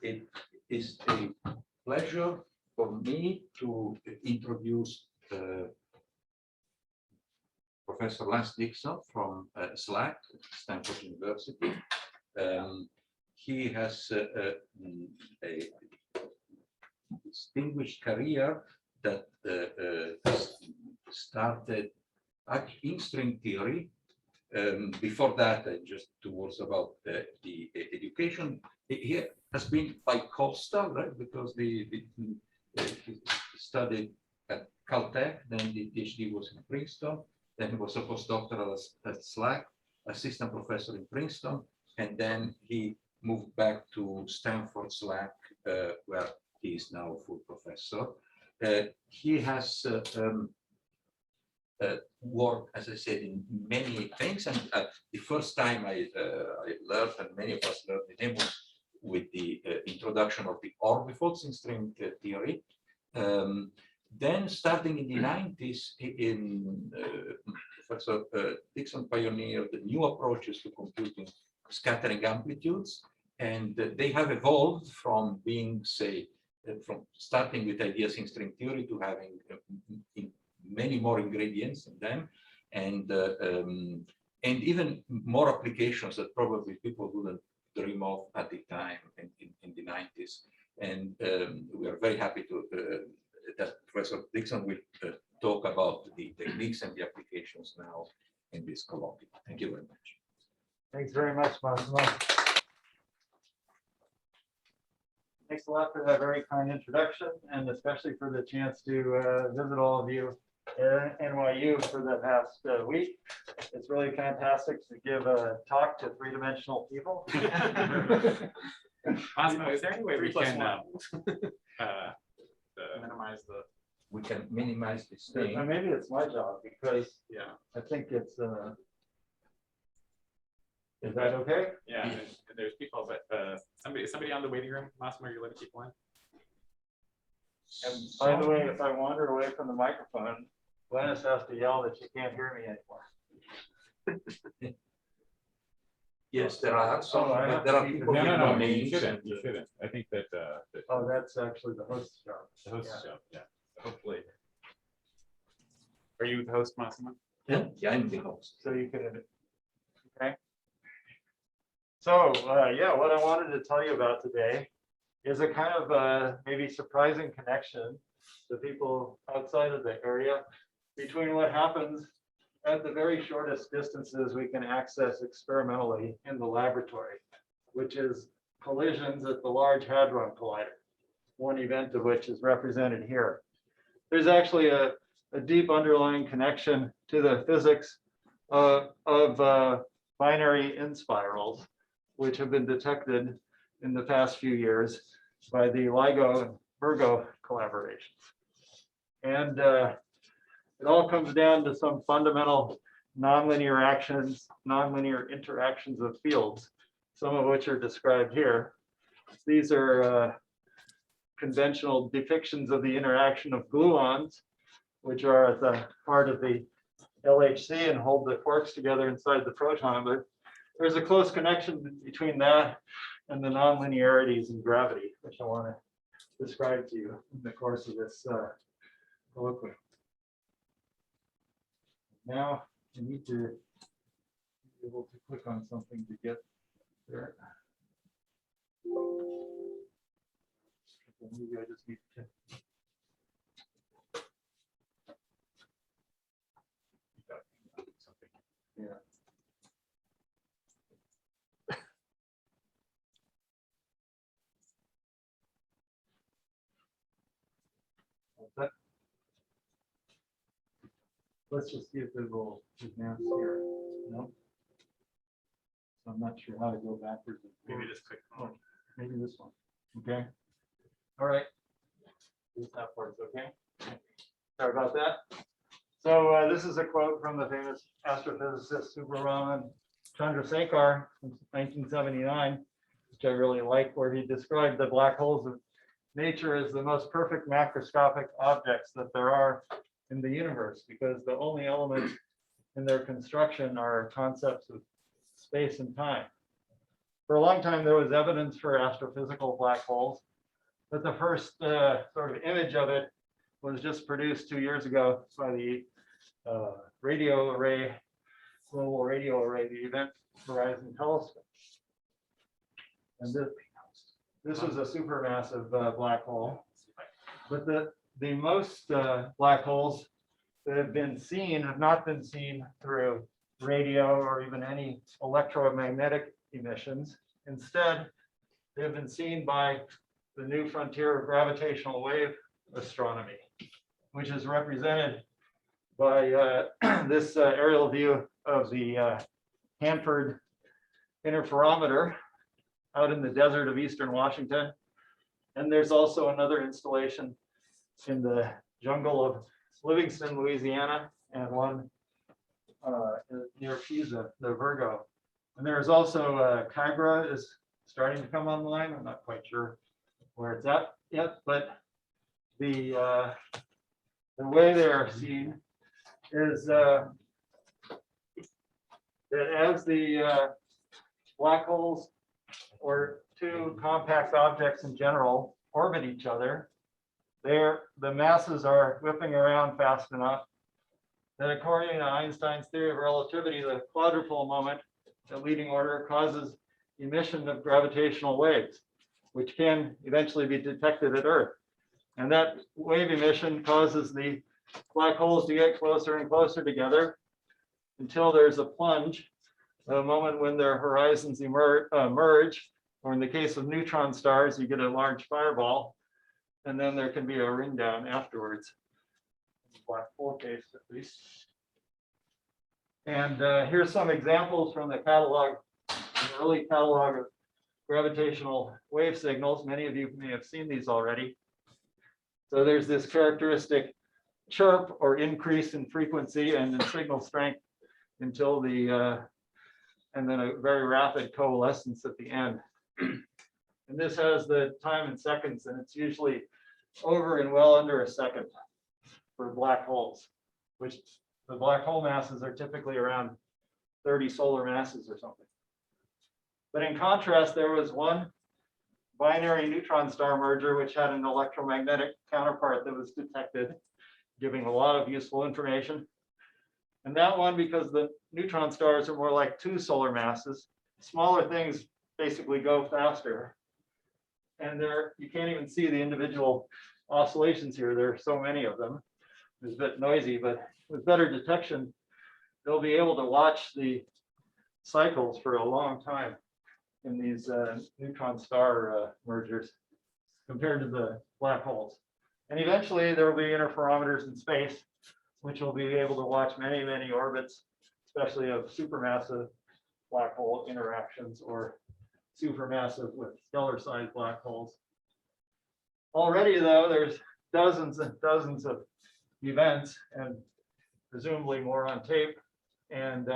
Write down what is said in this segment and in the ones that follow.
It is a pleasure for me to introduce Professor Dixon from SLAC, Stanford University. He has a distinguished career that started in string theory. Before that, just two words about the education. He has been bi-coastal, right? Because he studied at Caltech, then the PhD was in Princeton, then he was a postdoctoral at SLAC, assistant professor in Princeton, and then he moved back to Stanford SLAC, where he is now a full professor. He has worked, as I said, in many things, and the first time I learned, and many of us learned the name, was with the introduction of the orbifolds in string theory. Then, starting in the 90s, Professor Dixon pioneered the new approaches to computing scattering amplitudes, and they have evolved from being, say, from starting with ideas in string theory to having many more ingredients in them, and even more applications that probably people wouldn't dream of at the time in the 90s. And we are very happy to that Professor Dixon will talk about the techniques and the applications now in this colloquium. Thank you very much. Thanks very much, Massimo. Thanks a lot for that very kind introduction, and especially for the chance to visit all of you at NYU for the past week. It's really fantastic to give a talk to three-dimensional people. Massimo, is there any way we can minimize the? We can minimize this thing. Maybe it's my job, because Yeah. I think it's. Is that okay? Yeah, and there's people, but somebody on the waiting room. Massimo, you're letting people in. And by the way, if I wander away from the microphone, Glennis has to yell that she can't hear me anymore. Yes, there are some, I but have there to are keep people it- with No, no you names. shouldn't. You shouldn't. I think that. Oh, that's actually the host's job. The host Yeah. job. Yeah. Hopefully. Are you the host, Massimo? Yeah, I'm the host. So you could, okay. So, yeah, what I wanted to tell you about today is a kind of maybe surprising connection to people outside of the area between what happens at the very shortest distances we can access experimentally in the laboratory, which is collisions at the Large Hadron Collider, one event of which is represented here. There's actually a deep underlying connection to the physics of binary inspirals, which have been detected in the past few years by the LIGO and VIRGO collaborations. And it all comes down to some fundamental nonlinear interactions of fields, some of which are described here. These are conventional depictions of the interaction of gluons, which are at the heart of the LHC and hold the quarks together inside the proton. But there's a close connection between that and the nonlinearities in gravity, which I want to describe to you in the course of this colloquium. Now I need to be able to click on something to get there. Maybe I just need to. Yeah. Let's just see if it will advance here. No. So I'm not sure how to go backwards. Maybe just click. Oh, maybe this one. Okay. All right. This that part's okay. Sorry about that. So this is a quote from the famous astrophysicist Subrahman Chandrasekhar from 1979, which I really like, where he described the black holes of nature as the most perfect macroscopic objects that there are in the universe, because the only elements in their construction are concepts of space and time. For a long time, there was evidence for astrophysical black holes, but the first sort of image of it was just produced 2 years ago by the radio array, global radio array, the Event Horizon Telescope. And this was a supermassive black hole. But the most black holes that have been seen have not been seen through radio or even any electromagnetic emissions. Instead, they have been seen by the new frontier of gravitational wave astronomy, which is represented by this aerial view of the Hanford interferometer out in the desert of eastern Washington. And there's also another installation in the jungle of Livingston, Louisiana, and one near Pisa, the VIRGO. And there's also Kygra is starting to come online. I'm not quite sure where it's at yet, but the way they're seen is that as the black holes or two compact objects in general orbit each other, the masses are whipping around fast enough that according to Einstein's theory of relativity, the quadrupole moment, the leading order, causes emission of gravitational waves, which can eventually be detected at Earth. And that wave emission causes the black holes to get closer and closer together until there's a plunge, a moment when their horizons merge, or in the case of neutron stars, you get a large fireball, and then there can be a ring down afterwards. Black hole case, at least. And here's some examples from the catalog, an early catalog of gravitational wave signals. Many of you may have seen these already. So there's this characteristic chirp or increase in frequency and in signal strength until the, and then a very rapid coalescence at the end. And this has the time in seconds, and it's usually over in well under a second for black holes, which the black hole masses are typically around 30 solar masses or something. But in contrast, there was one binary neutron star merger, which had an electromagnetic counterpart that was detected, giving a lot of useful information. And that one, because the neutron stars are more like 2 solar masses, smaller things basically go faster. And you can't even see the individual oscillations here. There are so many of them. It's a bit noisy, but with better detection, they'll be able to watch the cycles for a long time in these neutron star mergers compared to the black holes. And eventually there will be interferometers in space, which will be able to watch many, many orbits, especially of supermassive black hole interactions or supermassive with stellar-sized black holes. Already, though, there's dozens and dozens of events, and presumably more on tape. And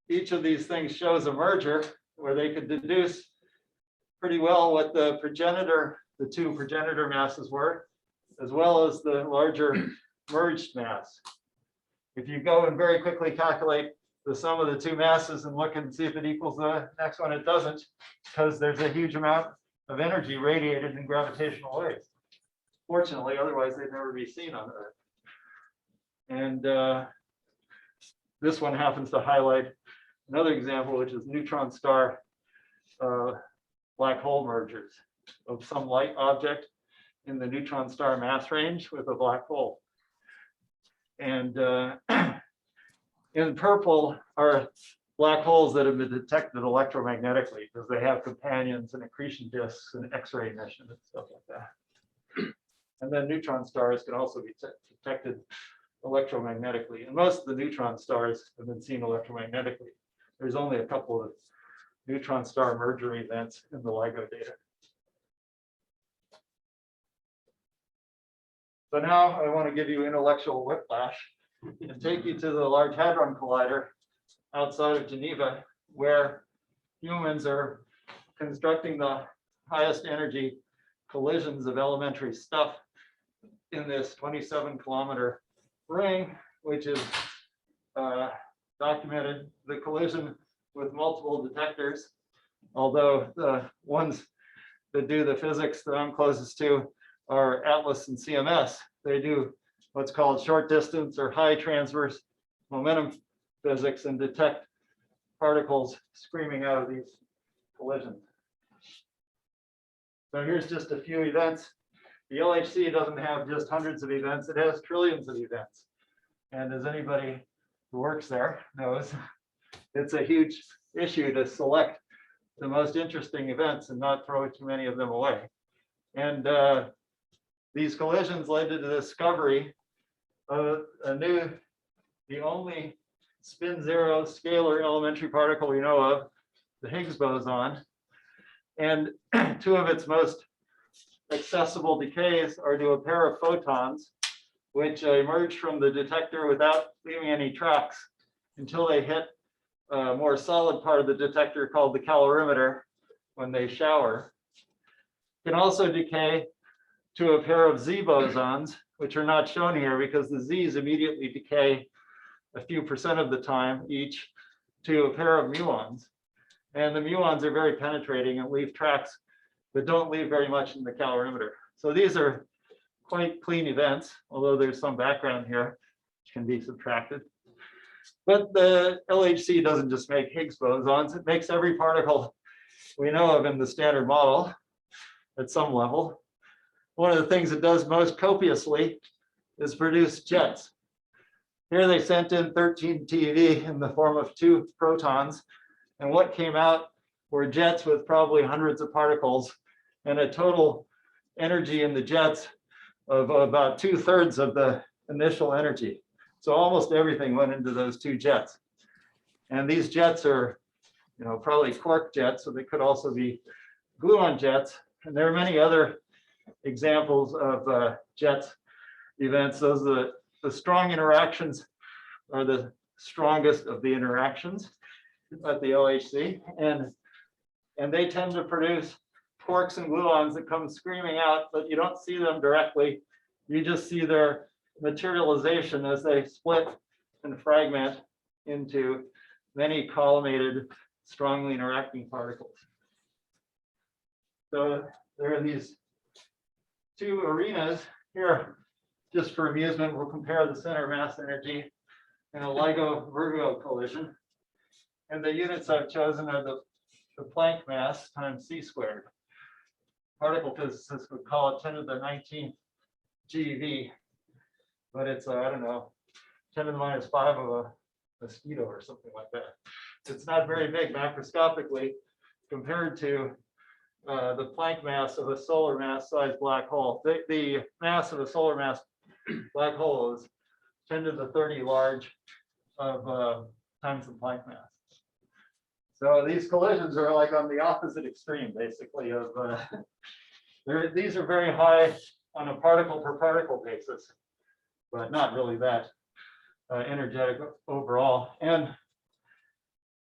each of these things shows a merger where they could deduce pretty well what the two progenitor masses were, as well as the larger merged mass. If you go and very quickly calculate the sum of the two masses and look and see if it equals the next one, it doesn't, because there's a huge amount of energy radiated in gravitational waves. Fortunately, otherwise they'd never be seen on Earth. And this one happens to highlight another example, which is neutron star black hole mergers of some light object in the neutron star mass range with a black hole. And in purple are black holes that have been detected electromagnetically because they have companions and accretion disks and X-ray emission and stuff like that. And then neutron stars can also be detected electromagnetically. And most of the neutron stars have been seen electromagnetically. There's only a couple of neutron star merger events in the LIGO data. So now I want to give you intellectual whiplash and take you to the Large Hadron Collider outside of Geneva, where humans are constructing the highest energy collisions of elementary stuff in this 27-kilometer ring, which is documented. The collision with multiple detectors, although the ones that do the physics that I'm closest to are ATLAS and CMS. They do what's called short distance or high transverse momentum physics and detect particles screaming out of these collisions. So here's just a few events. The LHC doesn't have just hundreds of events, it has trillions of events. And as anybody who works there knows, it's a huge issue to select the most interesting events and not throw too many of them away. And these collisions led to the discovery of the only spin zero scalar elementary particle we know of, the Higgs boson. And two of its most accessible decays are to a pair of photons, which emerge from the detector without leaving any tracks until they hit a more solid part of the detector called the calorimeter when they shower. Can also decay to a pair of Z bosons, which are not shown here because the Z's immediately decay a few percent of the time each to a pair of muons. And the muons are very penetrating and leave tracks, but don't leave very much in the calorimeter. So these are quite clean events, although there's some background here which can be subtracted. But the LHC doesn't just make Higgs bosons, it makes every particle we know of in the standard model at some level. One of the things it does most copiously is produce jets. Here they sent in 13 TeV in the form of 2 protons, and what came out were jets with probably hundreds of particles and a total energy in the jets of about 2/3 of the initial energy. So almost everything went into those 2 jets. And these jets are, probably quark jets, so they could also be gluon jets. And there are many other examples of jets events. Those are the strong interactions are the strongest of the interactions at the LHC. And they tend to produce quarks and gluons that come screaming out, but you don't see them directly. You just see their materialization as they split and fragment into many collimated, strongly interacting particles. So there are these 2 arenas here. Just for amusement, we'll compare the center mass energy in a LIGO-VIRGO collision. And the units I've chosen are the Planck mass times c squared. Particle physicists would call it 10 to the 19th GeV, but it's, I don't know, 10 to the minus 5 of a mosquito or something like that. It's not very big macroscopically compared to the Planck mass of a solar mass sized black hole. The mass of a solar mass black hole is 10 to the 30 large of times the Planck mass. So these collisions are like on the opposite extreme, basically, of these are very high on a particle per particle basis, but not really that energetic overall. And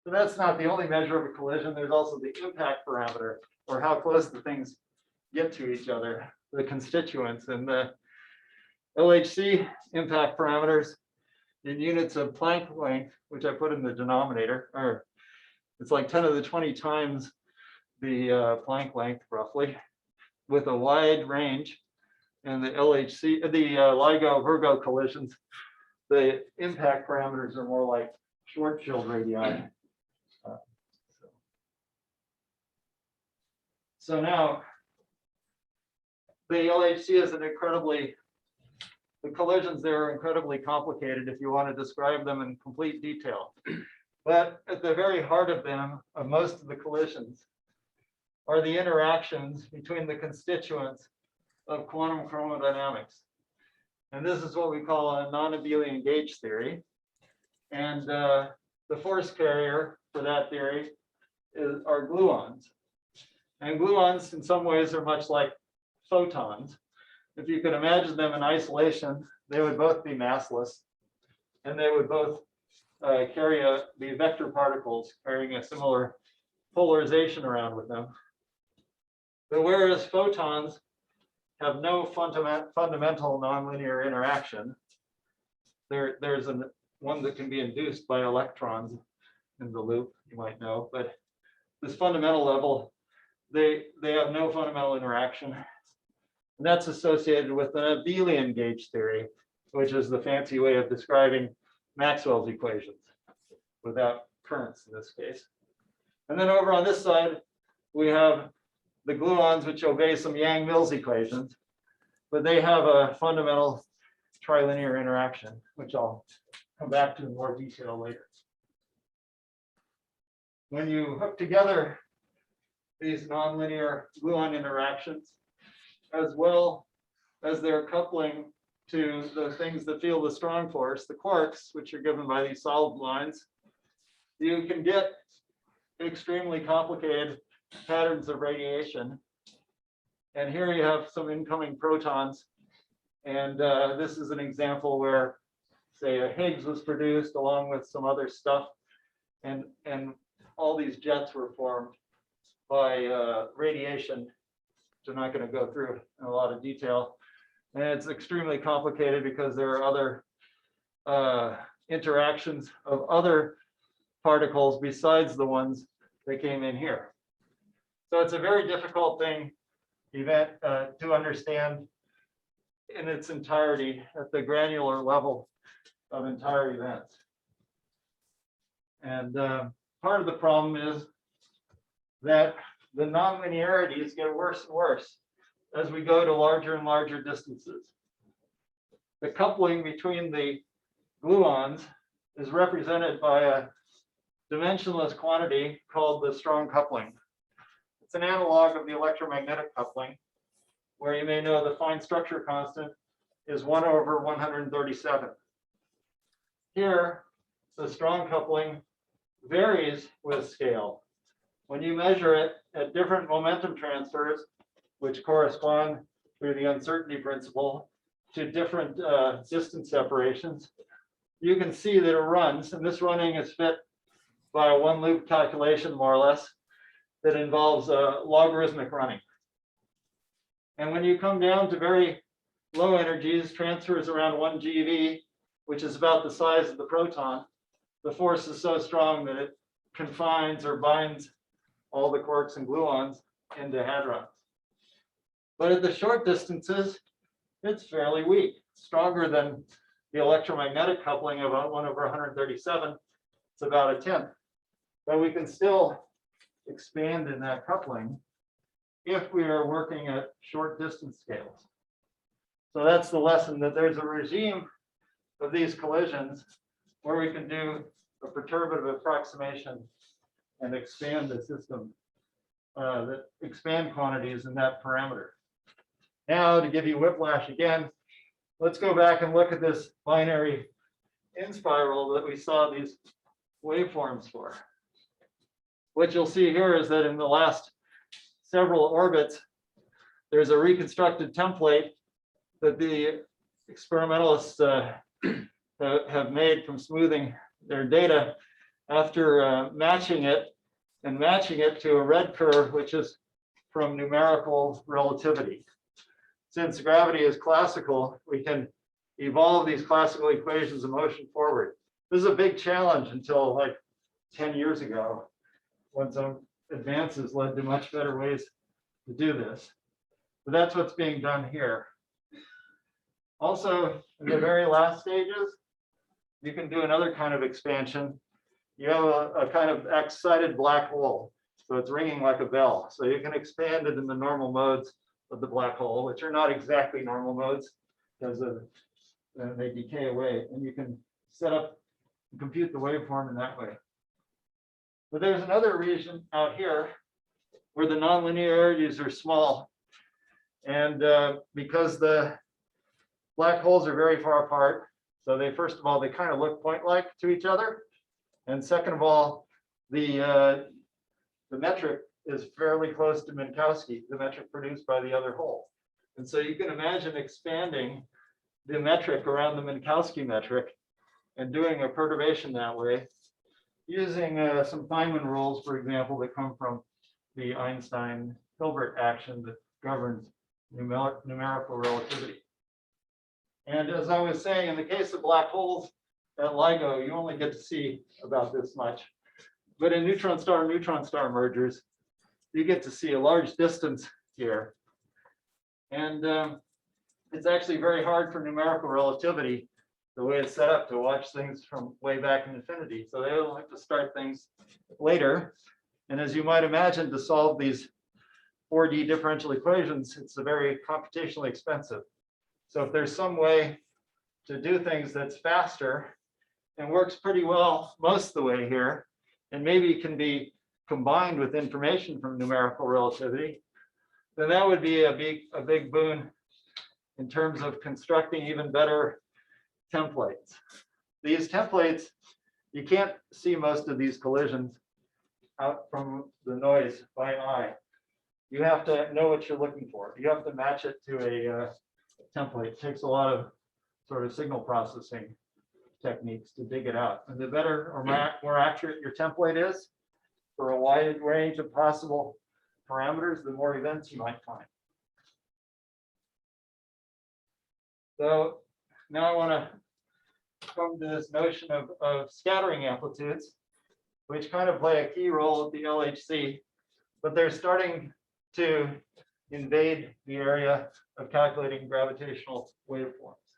so that's not the only measure of a collision. There's also the impact parameter, or how close the things get to each other, the constituents. And the LHC impact parameters in units of Planck length, which I put in the denominator, or it's like 10 to the 20 times the Planck length roughly, with a wide range. And the LHC, the LIGO-VIRGO collisions, the impact parameters are more like Schwarzschild radii. So now the LHC is the collisions there are incredibly complicated if you want to describe them in complete detail. But at the very heart of them, of most of the collisions, are the interactions between the constituents of quantum chromodynamics. And this is what we call a non-Abelian gauge theory. And the force carrier for that theory are gluons. And gluons in some ways are much like photons. If you could imagine them in isolation, they would both be massless, and they would both be vector particles carrying a similar polarization around with them. But whereas photons have no fundamental nonlinear interaction, there's one that can be induced by electrons in the loop, you might know, but this fundamental level, they have no fundamental interaction. And that's associated with an abelian gauge theory, which is the fancy way of describing Maxwell's equations without currents in this case. And then over on this side, we have the gluons, which obey some Yang-Mills equations, but they have a fundamental trilinear interaction, which I'll come back to in more detail later. When you hook together these nonlinear gluon interactions, as well as their coupling to the things that feel the strong force, the quarks, which are given by these solid lines, you can get extremely complicated patterns of radiation. And here you have some incoming protons. And this is an example where, say, a Higgs was produced along with some other stuff. And all these jets were formed by radiation, which I'm not going to go through in a lot of detail. And it's extremely complicated because there are other interactions of other particles besides the ones that came in here. So it's a very difficult event to understand in its entirety at the granular level of entire events. And part of the problem is that the nonlinearities get worse and worse as we go to larger and larger distances. The coupling between the gluons is represented by a dimensionless quantity called the strong coupling. It's an analog of the electromagnetic coupling, where you may know the fine structure constant is 1/137. Here, the strong coupling varies with scale. When you measure it at different momentum transfers, which correspond through the uncertainty principle to different distance separations, you can see that it runs, and this running is fit by a one loop calculation, more or less, that involves logarithmic running. And when you come down to very low energies, transfers around 1 GeV, which is about the size of the proton, the force is so strong that it confines or binds all the quarks and gluons into hadrons. But at the short distances, it's fairly weak, stronger than the electromagnetic coupling of 1/137. It's about 1/10. But we can still expand in that coupling if we are working at short distance scales. So that's the lesson, that there's a regime of these collisions where we can do a perturbative approximation and expand the system, that expand quantities in that parameter. Now, to give you whiplash again, let's go back and look at this binary inspiral that we saw these waveforms for. What you'll see here is that in the last several orbits, there's a reconstructed template that the experimentalists have made from smoothing their data after matching it to a red curve, which is from numerical relativity. Since gravity is classical, we can evolve these classical equations of motion forward. This is a big challenge until like 10 years ago, when some advances led to much better ways to do this. But that's what's being done here. Also, in the very last stages, you can do another kind of expansion. You have a kind of excited black hole. So it's ringing like a bell. So you can expand it in the normal modes of the black hole, which are not exactly normal modes because they decay away. And you can set up and compute the waveform in that way. But there's another region out here where the nonlinearities are small. And because the black holes are very far apart, so they, first of all, they kind of look point-like to each other. And second of all, the metric is fairly close to Minkowski, the metric produced by the other hole. And so you can imagine expanding the metric around the Minkowski metric and doing a perturbation that way, using some Feynman rules, for example, that come from the Einstein-Hilbert action that governs numerical relativity. And as I was saying, in the case of black holes at LIGO, you only get to see about this much. But in neutron star mergers, you get to see a large distance here. And it's actually very hard for numerical relativity, the way it's set up, to watch things from way back in infinity. So they'll have to start things later. And as you might imagine, to solve these 4D differential equations, it's very computationally expensive. So if there's some way to do things that's faster and works pretty well most of the way here, and maybe can be combined with information from numerical relativity, then that would be a big boon in terms of constructing even better templates. These templates, you can't see most of these collisions out from the noise by eye. You have to know what you're looking for. You have to match it to a template. It takes a lot of sort of signal processing techniques to dig it out. And the better or more accurate your template is for a wide range of possible parameters, the more events you might find. So now I want to come to this notion of scattering amplitudes, which kind of play a key role at the LHC, but they're starting to invade the area of calculating gravitational waveforms.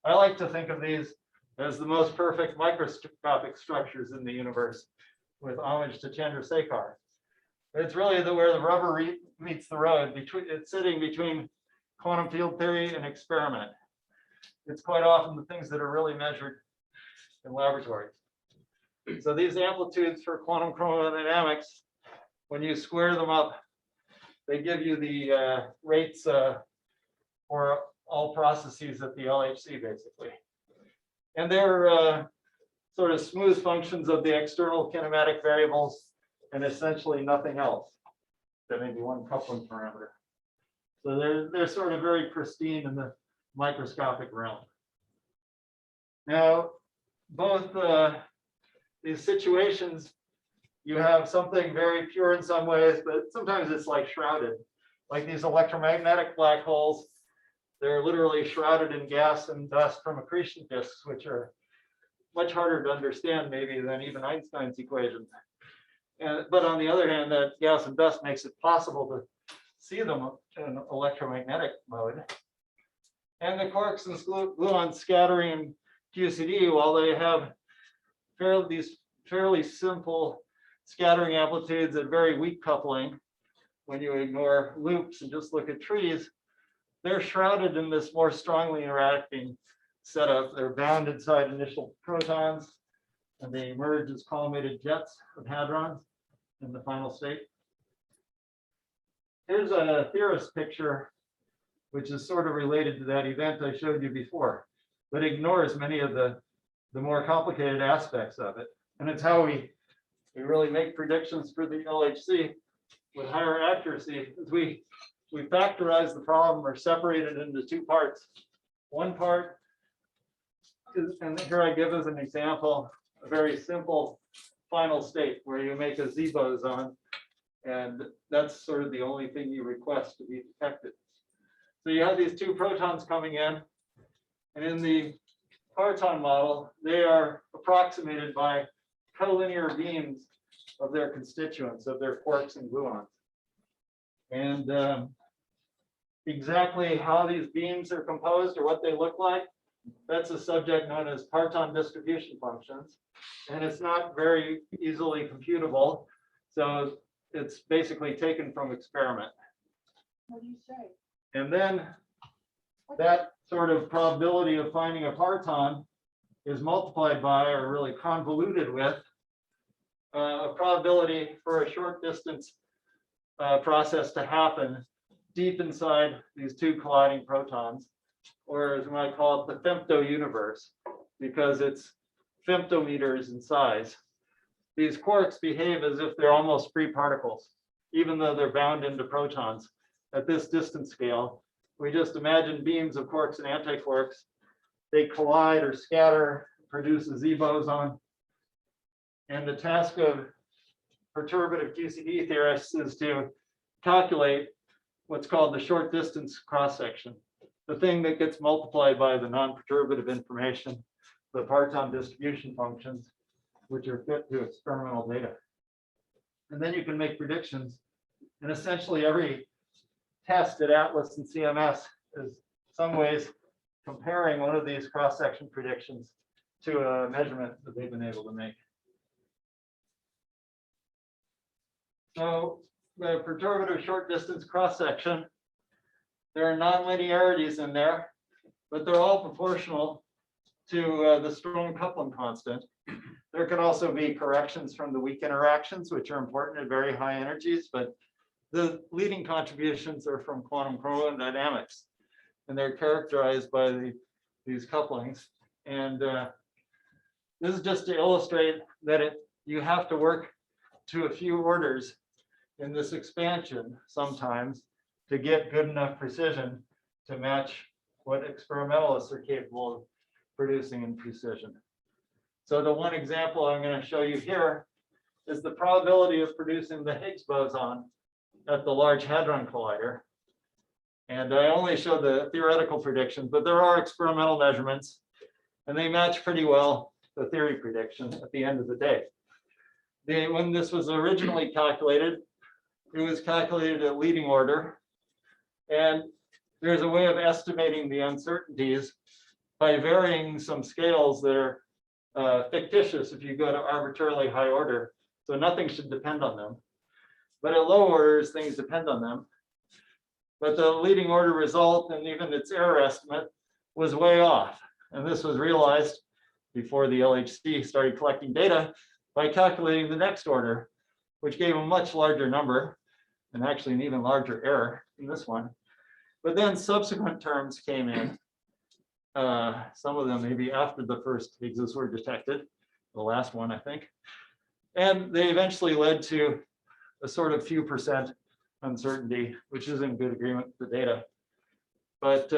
I like to think of these as the most perfect microscopic structures in the universe, with homage to Chandrasekhar. It's really where the rubber meets the road. It's sitting between quantum field theory and experiment. It's quite often the things that are really measured in laboratories. So these amplitudes for quantum chromodynamics, when you square them up, they give you the rates for all processes at the LHC, basically. And they're sort of smooth functions of the external kinematic variables and essentially nothing else. There may be one coupling parameter. So they're sort of very pristine in the microscopic realm. Now, both these situations, you have something very pure in some ways, but sometimes it's like shrouded. Like these electromagnetic black holes, they're literally shrouded in gas and dust from accretion disks, which are much harder to understand maybe than even Einstein's equations. But on the other hand, that gas and dust makes it possible to see them in electromagnetic mode. And the quarks and gluons scattering in QCD, while they have these fairly simple scattering amplitudes at very weak coupling, when you ignore loops and just look at trees, they're shrouded in this more strongly interacting setup. They're bound inside initial protons, and they emerge as collimated jets of hadrons in the final state. Here's a theorist picture, which is sort of related to that event I showed you before, but ignores many of the more complicated aspects of it. And it's how we really make predictions for the LHC with higher accuracy, as we factorize the problem or separate it into two parts. One part is, and here I give as an example, a very simple final state where you make a Z boson, and that's sort of the only thing you request to be detected. So you have these two protons coming in, and in the parton model, they are approximated by collinear beams of their constituents, of their quarks and gluons. And exactly how these beams are composed or what they look like, that's a subject known as parton distribution functions. And it's not very easily computable. So it's basically taken from experiment. What do you say? And then that sort of probability of finding a parton is multiplied by, or really convoluted with, a probability for a short distance process to happen deep inside these two colliding protons, or as we might call it, the femto universe, because it's femtometers in size. These quarks behave as if they're almost free particles, even though they're bound into protons at this distance scale. We just imagine beams of quarks and antiquarks. They collide or scatter, produce a Z boson. And the task of perturbative QCD theorists is to calculate what's called the short distance cross section, the thing that gets multiplied by the non-perturbative information, the parton distribution functions, which are fit to experimental data. And then you can make predictions. And essentially every test at Atlas and CMS is some ways comparing one of these cross-section predictions to a measurement that they've been able to make. So the perturbative short distance cross-section, there are nonlinearities in there, but they're all proportional to the strong coupling constant. There can also be corrections from the weak interactions, which are important at very high energies, but the leading contributions are from quantum chromodynamics, and they're characterized by these couplings. And this is just to illustrate that you have to work to a few orders in this expansion sometimes to get good enough precision to match what experimentalists are capable of producing in precision. So the one example I'm going to show you here is the probability of producing the Higgs boson at the Large Hadron Collider. And I only show the theoretical predictions, but there are experimental measurements, and they match pretty well the theory prediction at the end of the day. When this was originally calculated, it was calculated at leading order. And there's a way of estimating the uncertainties by varying some scales that are fictitious if you go to arbitrarily high order. So nothing should depend on them. But at low orders, things depend on them. But the leading order result and even its error estimate was way off. And this was realized before the LHC started collecting data by calculating the next order, which gave a much larger number and actually an even larger error in this one. But then subsequent terms came in. Some of them maybe after the first Higgs were detected, the last one, I think. And they eventually led to a sort of few percent uncertainty, which is in good agreement with the data. But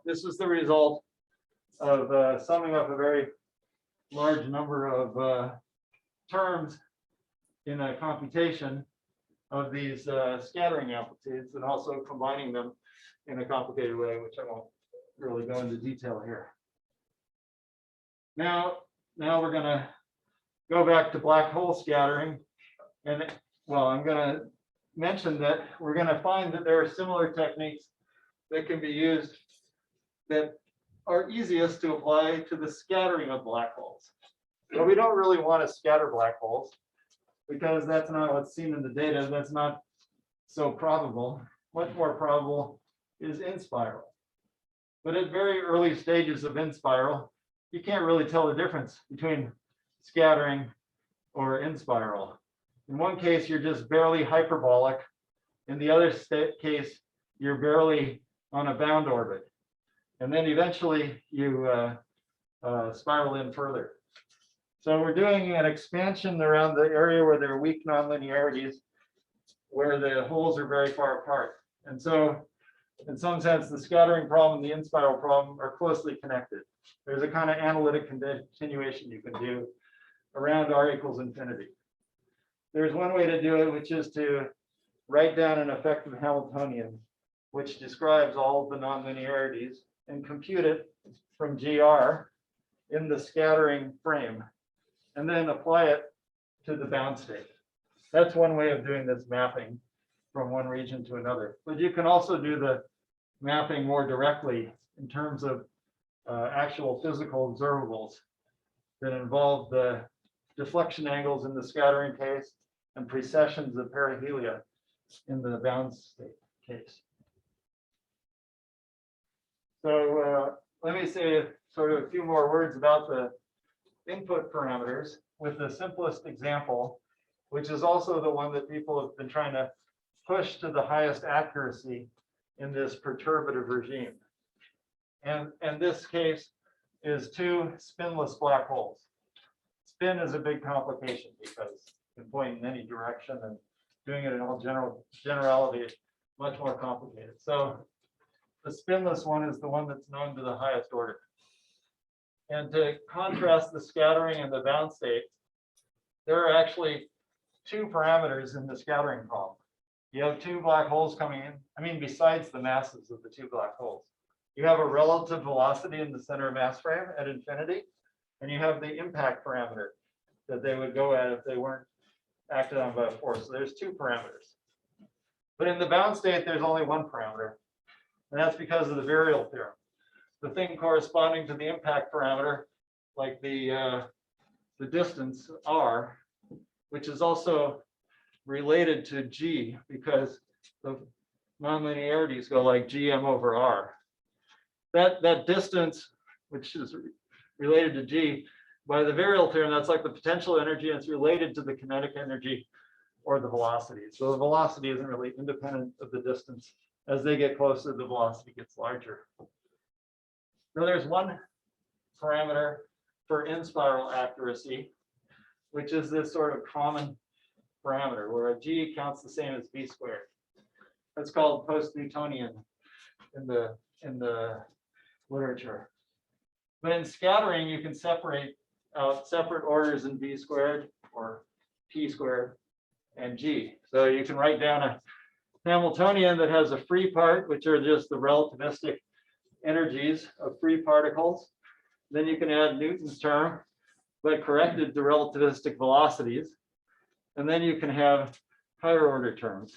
this is the result of summing up a very large number of terms in a computation of these scattering amplitudes and also combining them in a complicated way, which I won't really go into detail here. Now we're going to go back to black hole scattering. And well, I'm going to mention that we're going to find that there are similar techniques that can be used that are easiest to apply to the scattering of black holes. But we don't really want to scatter black holes because that's not what's seen in the data. That's not so probable. Much more probable is inspiral. But at very early stages of inspiral, you can't really tell the difference between scattering or inspiral. In one case, you're just barely hyperbolic. In the other case, you're barely on a bound orbit. And then eventually you spiral in further. So we're doing an expansion around the area where there are weak nonlinearities, where the holes are very far apart. And so in some sense, the scattering problem and the inspiral problem are closely connected. There's a kind of analytic continuation you can do around r equals infinity. There's one way to do it, which is to write down an effective Hamiltonian, which describes all of the nonlinearities and compute it from GR in the scattering frame, and then apply it to the bound state. That's one way of doing this mapping from one region to another. But you can also do the mapping more directly in terms of actual physical observables that involve the deflection angles in the scattering case and precessions of perihelia in the bound state case. So let me say sort of a few more words about the input parameters with the simplest example, which is also the one that people have been trying to push to the highest accuracy in this perturbative regime. And this case is two spinless black holes. Spin is a big complication because you can point in any direction, and doing it in all generality is much more complicated. So the spinless one is the one that's known to the highest order. And to contrast the scattering and the bound state, there are actually two parameters in the scattering problem. You have two black holes coming in. I mean, besides the masses of the two black holes, you have a relative velocity in the center of mass frame at infinity, and you have the impact parameter that they would go at if they weren't acted on by a force. So there's two parameters. But in the bound state, there's only one parameter. And that's because of the virial theorem. The thing corresponding to the impact parameter, like the distance r, which is also related to g because the nonlinearities go like gm over r. That distance, which is related to g, by the virial theorem, that's like the potential energy, and it's related to the kinetic energy or the velocity. So the velocity isn't really independent of the distance. As they get closer, the velocity gets larger. So there's one parameter for in-spiral accuracy, which is this sort of common parameter where a g counts the same as b squared. That's called post-Newtonian in the literature. But in scattering, you can separate out separate orders in b squared or p squared and g. So you can write down a Hamiltonian that has a free part, which are just the relativistic energies of free particles. Then you can add Newton's term, but corrected to relativistic velocities. And then you can have higher order terms.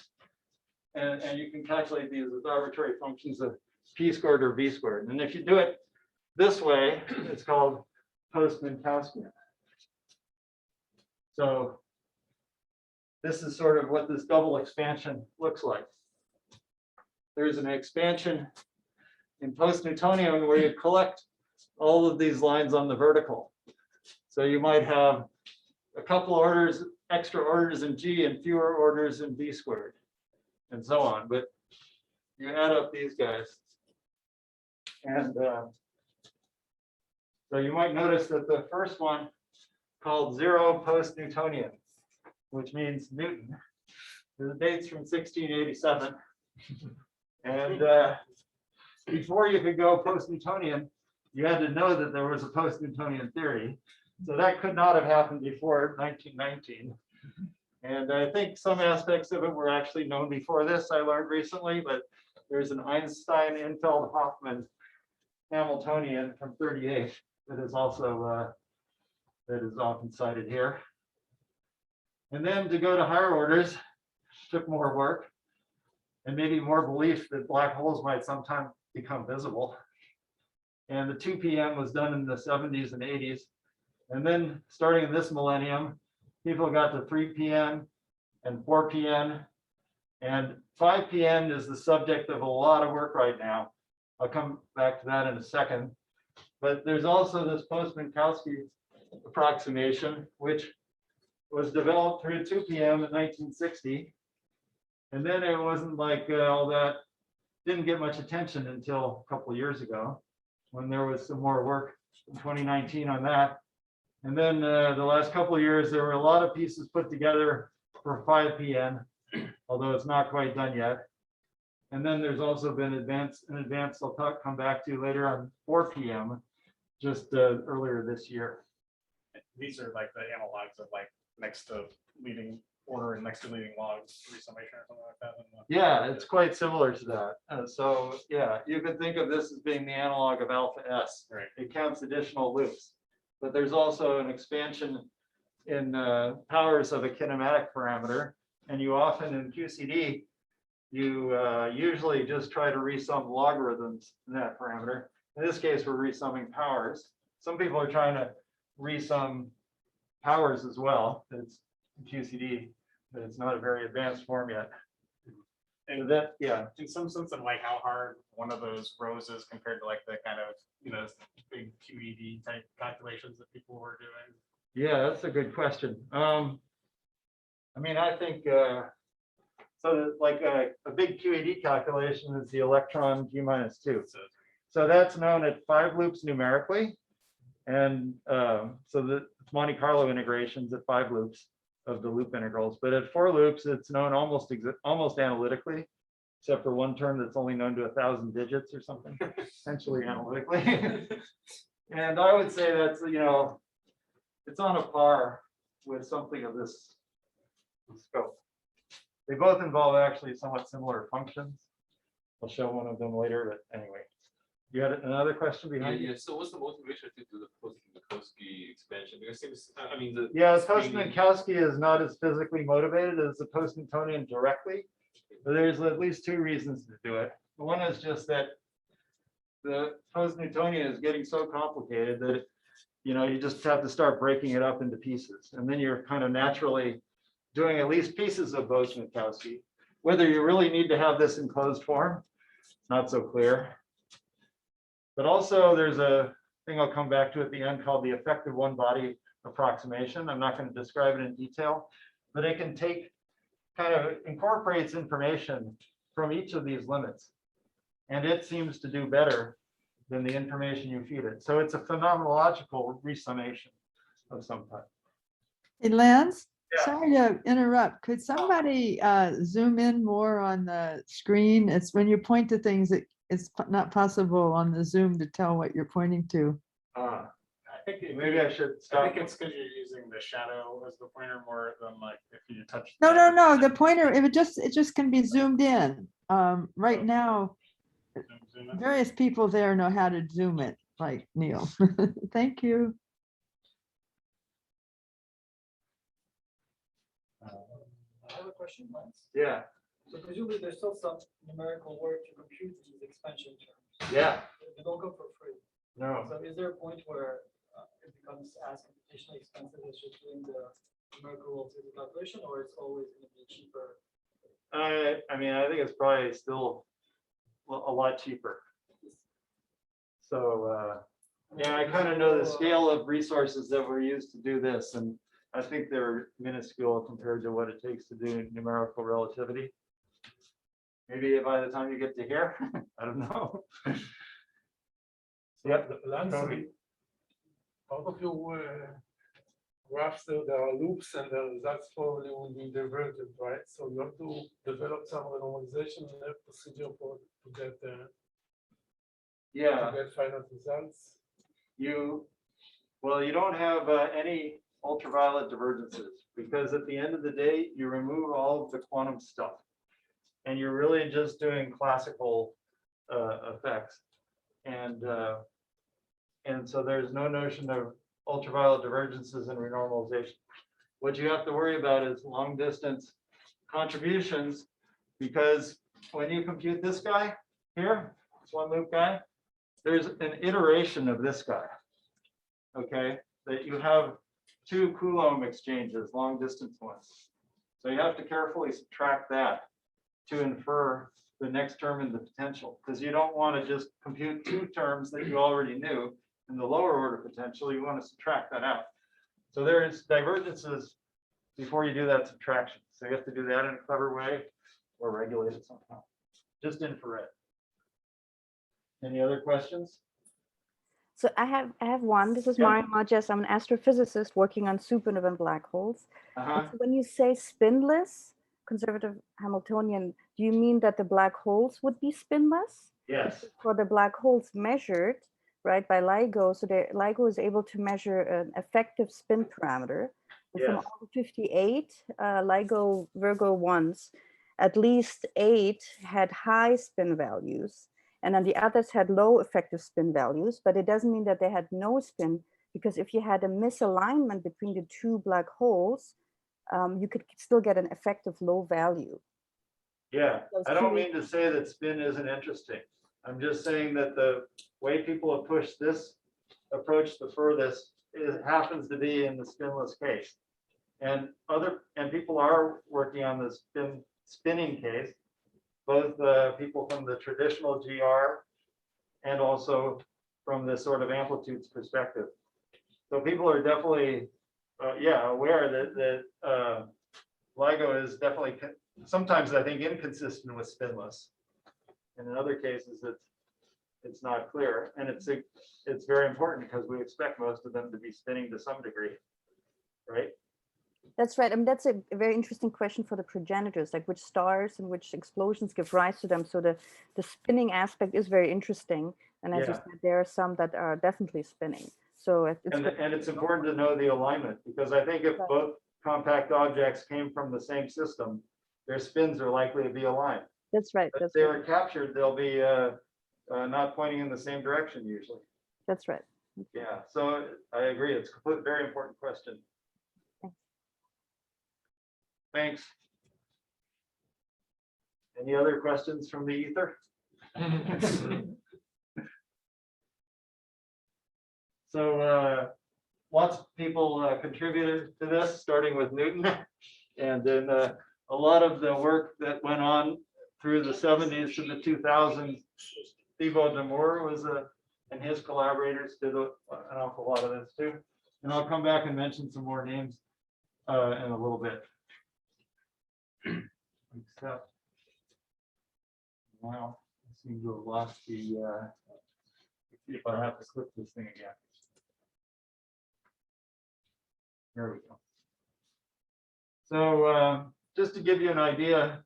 And you can calculate these as arbitrary functions of p squared or v squared. And if you do it this way, it's called post-Minkowskian. So this is sort of what this double expansion looks like. There's an expansion in post-Newtonian where you collect all of these lines on the vertical. So you might have a couple orders, extra orders in g and fewer orders in v squared, and so on. But you add up these guys. And so you might notice that the first one called zero post-Newtonian, which means Newton, the date's from 1687. And before you could go post-Newtonian, you had to know that there was a post-Newtonian theory. So that could not have happened before 1919. And I think some aspects of it were actually known before this, I learned recently, but there's an Einstein, Infeld, Hoffman Hamiltonian from 38 that is also that is often cited here. And then to go to higher orders took more work and maybe more belief that black holes might sometime become visible. And the 2 p.m. was done in the 70s and 80s. And then starting in this millennium, people got to 3 p.m. and 4 p.m. And 5 p.m. is the subject of a lot of work right now. I'll come back to that in a second. But there's also this post-Minkowski approximation, which was developed through 2 p.m. in 1960. And then it wasn't like all that, didn't get much attention until a couple of years ago, when there was some more work in 2019 on that. And then the last couple of years, there were a lot of pieces put together for 5 p.m., although it's not quite done yet. And then there's also been an advance I'll come back to later on 4 p.m., just earlier this year. These are like the analogs of like next to leading order and next to leading logs resummation or something like that. Yeah, it's quite similar to that. So yeah, you can think of this as being the analog of alpha S. Right. It counts additional loops, but there's also an expansion in powers of a kinematic parameter. And you often in QCD, you usually just try to resum logarithms in that parameter. In this case, we're resumming powers. Some people are trying to resum powers as well. It's QCD, but it's not a very advanced form yet. And that, yeah. In some sense of like how hard one of those rows is compared to like the kind of, big QED type calculations that people were doing. Yeah, that's a good question. I mean, I think, so like a big QED calculation is the electron G-2. So that's known at 5 loops numerically. And so the Monte Carlo integrations at 5 loops of the loop integrals. But at 4 loops, it's known almost analytically, except for one term that's only known to 1,000 digits or something, essentially analytically. And I would say that's, it's on a par with something of this scope. They both involve actually somewhat similar functions. I'll show one of them later, but anyway. You had another question behind you? Yeah. So what's the motivation to do the post-Minkowski expansion? Because it seems, I mean, the Yeah, screening- post-Minkowski is not as physically motivated as the post-Newtonian directly, but there's at least two reasons to do it. One is just that the post-Newtonian is getting so complicated that, you just have to start breaking it up into pieces. And then you're kind of naturally doing at least pieces of post-Minkowski. Whether you really need to have this in closed form, not so clear. But also there's a thing I'll come back to at the end called the effective one body approximation. I'm not going to describe it in detail, but it can kind of incorporates information from each of these limits. And it seems to do better than the information you feed it. So it's a phenomenological resummation of some type. Hey, Lance, Yeah. sorry to interrupt. Could somebody zoom in more on the screen? It's when you point to things, it's not possible on the Zoom to tell what you're pointing to. I think Maybe I should I stop. think it's because you're using the shadow as the pointer more than like if you touch. No, no, no, the pointer, if it just can be zoomed in. Right now, Zoom in. various people there know how to zoom it, like Neil. Thank you. I have a question, Lance. Yeah, So presumably there's still some numerical work to compute these expansion terms. yeah, They don't come for free. no. So is there a point where it becomes as computationally expensive as just doing the numerical relativity calculation, or it's always going to be cheaper? I mean, I think it's probably still a lot cheaper. So, yeah, I kind of know the scale of resources that were used to do this, and I think they're minuscule compared to what it takes to do numerical relativity. Maybe by the time you get to here, I don't know. Yep. Lance, Toby. out of your graphs, there are loops, and the results probably will be divergent, right? So you have to develop some normalization procedure to get Yeah, final results. you don't have any ultraviolet divergences because at the end of the day, you remove all of the quantum stuff. And you're really just doing classical effects. And so there's no notion of ultraviolet divergences and renormalization. What you have to worry about is long distance contributions, because when you compute this guy here, this one loop guy, there's an iteration of this guy. Okay, that you have two Coulomb exchanges, long distance ones. So you have to carefully subtract that to infer the next term in the potential, because you don't want to just compute two terms that you already knew in the lower order potential. You want to subtract that out. So there's divergences before you do that subtraction. So you have to do that in a clever way or regulate it somehow. Just infrared. Any other questions? So I have one. This is Yeah. Marian Marges. I'm an astrophysicist working on supernova black holes. Uh-huh. So when you say spinless, conservative Hamiltonian, do you mean that the black holes would be spinless? Yes. For the black holes measured, right, by LIGO, so the LIGO is able to measure an effective spin parameter. And from Yes. all the 58 LIGO VIRGO ones, at least 8 had high spin values, and then the others had low effective spin values, but it doesn't mean that they had no spin, because if you had a misalignment between the two black holes, you could still get an effective low value. Yeah, Those I don't two- mean to say that spin isn't interesting. I'm just saying that the way people have pushed this approach the furthest, it happens to be in the spinless case. And people are working on the spinning case, both people from the traditional GR and also from the sort of amplitudes perspective. So people are definitely, aware that LIGO is definitely sometimes, I think, inconsistent with spinless. And in other cases, it's not clear. And it's very important because we expect most of them to be spinning to some degree, right? That's right. I mean, that's a very interesting question for the progenitors, like which stars and which explosions give rise to them. So the spinning aspect is very interesting. And as you Yeah. said, there are some that are definitely spinning. So it's And it's important to know the alignment, because I think if Right. both compact objects came from the same system, their spins are likely to be aligned. that's right. If That's they right. are captured, they'll be not pointing in the same direction usually. That's right. Yeah, so I agree. It's a very important question. Thanks. Any other questions from the ether? So lots of people contributed to this, starting with Newton. And then a lot of the work that went on through the 70s to the 2000s, Thibaut Damour was and his collaborators did an awful lot of this too. And I'll come back and mention some more names in a little bit. Except, wow, I seem to have lost the, let's see if I have to click this thing again. There we go. So just to give you an idea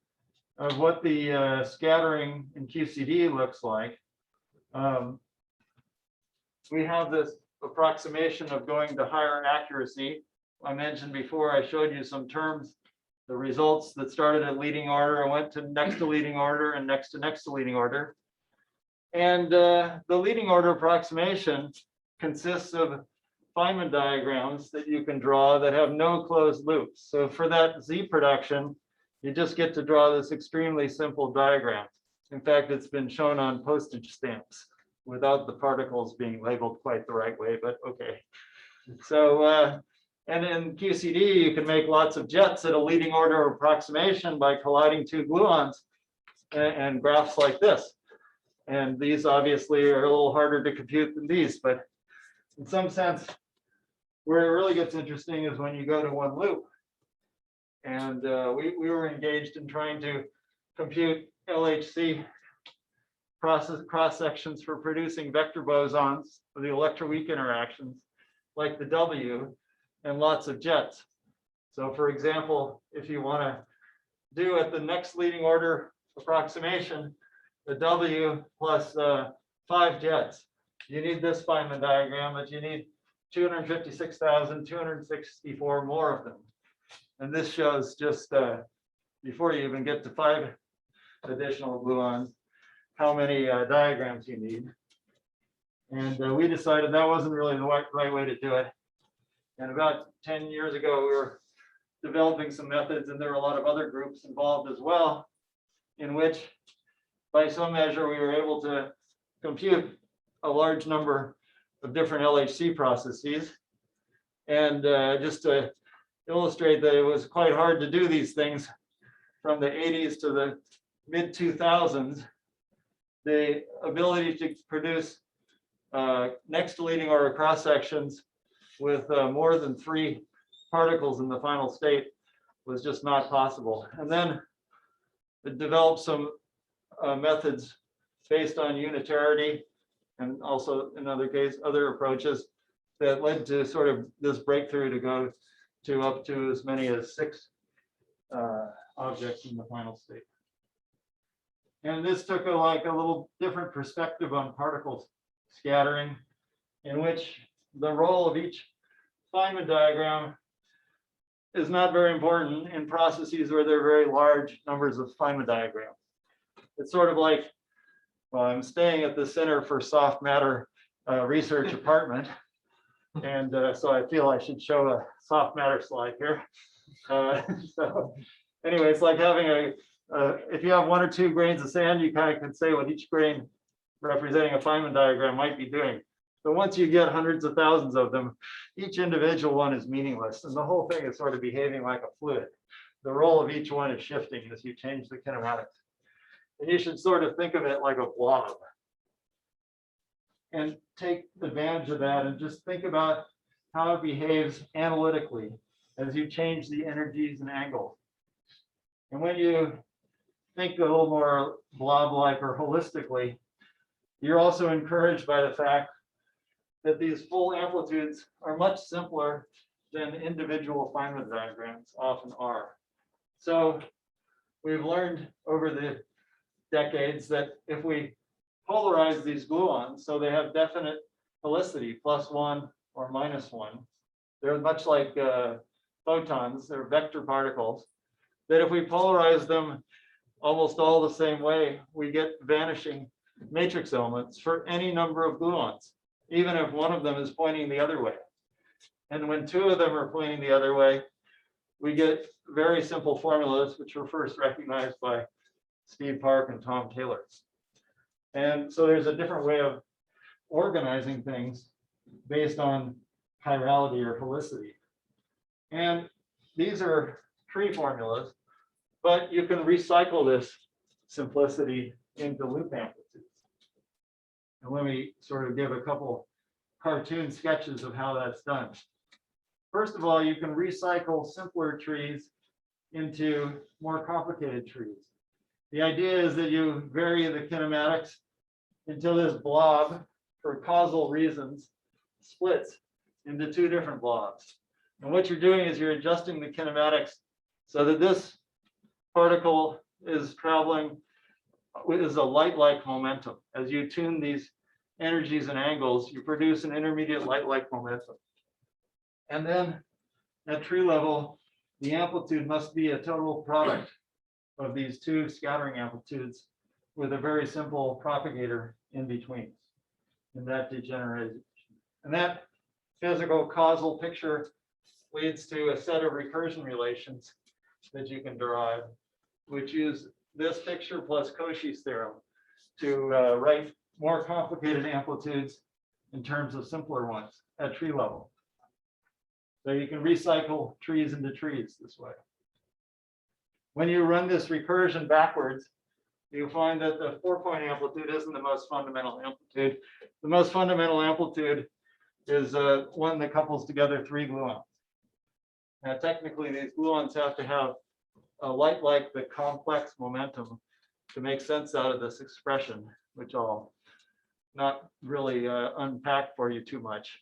of what the scattering in QCD looks like, we have this approximation of going to higher accuracy. I mentioned before, I showed you some terms, the results that started at leading order and went to next to leading order and next to leading order. And the leading order approximation consists of Feynman diagrams that you can draw that have no closed loops. So for that Z production, you just get to draw this extremely simple diagram. In fact, it's been shown on postage stamps without the particles being labeled quite the right way, but okay. So, and in QCD, you can make lots of jets at a leading order approximation by colliding two gluons and graphs like this. And these obviously are a little harder to compute than these, but in some sense, where it really gets interesting is when you go to one loop. And we were engaged in trying to compute LHC cross sections for producing vector bosons for the electroweak interactions like the W and lots of jets. So for example, if you want to do at the next leading order approximation, the W plus 5 jets, you need this Feynman diagram, but you need 256,264 more of them. And this shows just before you even get to 5 additional gluons, how many diagrams you need. And we decided that wasn't really the right way to do it. And about 10 years ago, we were developing some methods, and there were a lot of other groups involved as well, in which by some measure, we were able to compute a large number of different LHC processes. And just to illustrate that it was quite hard to do these things from the 80s to the mid 2000s, the ability to produce next to leading order cross sections with more than 3 particles in the final state was just not possible. And then it developed some methods based on unitarity and also in other cases, other approaches that led to sort of this breakthrough to go to up to as many as 6 objects in the final state. And this took a little different perspective on particle scattering, in which the role of each Feynman diagram is not very important in processes where there are very large numbers of Feynman diagrams. It's sort of like, well, I'm staying at the Center for Soft Matter Research apartment. And so I feel I should show a soft matter slide here. So anyway, it's like having if you have 1 or 2 grains of sand, you kind of can say what each grain representing a Feynman diagram might be doing. But once you get hundreds of thousands of them, each individual one is meaningless. And the whole thing is sort of behaving like a fluid. The role of each one is shifting as you change the kinematics. And you should sort of think of it like a blob. And take advantage of that and just think about how it behaves analytically as you change the energies and angles. And when you think a little more blob-like or holistically, you're also encouraged by the fact that these full amplitudes are much simpler than individual Feynman diagrams often are. So we've learned over the decades that if we polarize these gluons so they have definite helicity, +1 or -1, they're much like photons, they're vector particles, that if we polarize them almost all the same way, we get vanishing matrix elements for any number of gluons, even if one of them is pointing the other way. And when two of them are pointing the other way, we get very simple formulas, which were first recognized by Steve Park and Tom Taylor. And so there's a different way of organizing things based on chirality or helicity. And these are tree formulas, but you can recycle this simplicity into loop amplitudes. And let me sort of give a couple cartoon sketches of how that's done. First of all, you can recycle simpler trees into more complicated trees. The idea is that you vary the kinematics until this blob, for causal reasons, splits into two different blobs. And what you're doing is you're adjusting the kinematics so that this particle is traveling with a light-like momentum. As you tune these energies and angles, you produce an intermediate light-like momentum. And then at tree level, the amplitude must be a total product of these two scattering amplitudes with a very simple propagator in between. And that degeneration. And that physical causal picture leads to a set of recursion relations that you can derive, which use this picture plus Cauchy's theorem to write more complicated amplitudes in terms of simpler ones at tree level. So you can recycle trees into trees this way. When you run this recursion backwards, you find that the 4-point amplitude isn't the most fundamental amplitude. The most fundamental amplitude is one that couples together three gluons. Now, technically, these gluons have to have a light like the complex momentum to make sense out of this expression, which I'll not really unpack for you too much.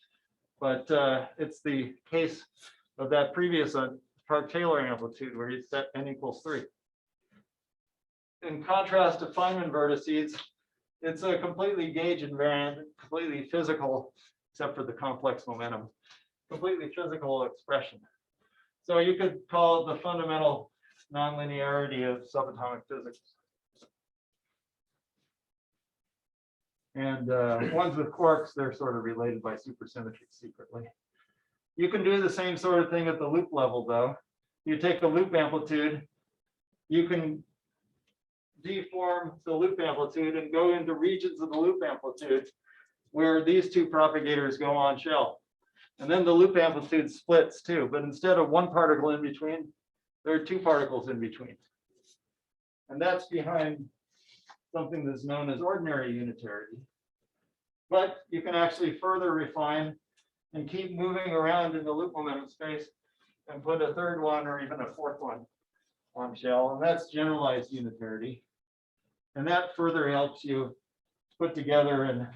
But it's the case of that previous Park-Taylor amplitude where you set n equals 3. In contrast to Feynman vertices, it's a completely gauge invariant, completely physical, except for the complex momentum, completely physical expression. So you could call it the fundamental nonlinearity of subatomic physics. And ones with quarks, they're sort of related by supersymmetry secretly. You can do the same sort of thing at the loop level, though. You take a loop amplitude, you can deform the loop amplitude and go into regions of the loop amplitude where these two propagators go on shell. And then the loop amplitude splits too, but instead of one particle in between, there are two particles in between. And that's behind something that's known as ordinary unitarity. But you can actually further refine and keep moving around in the loop momentum space and put a third one or even a fourth one on shell. And that's generalized unitarity. And that further helps you put together and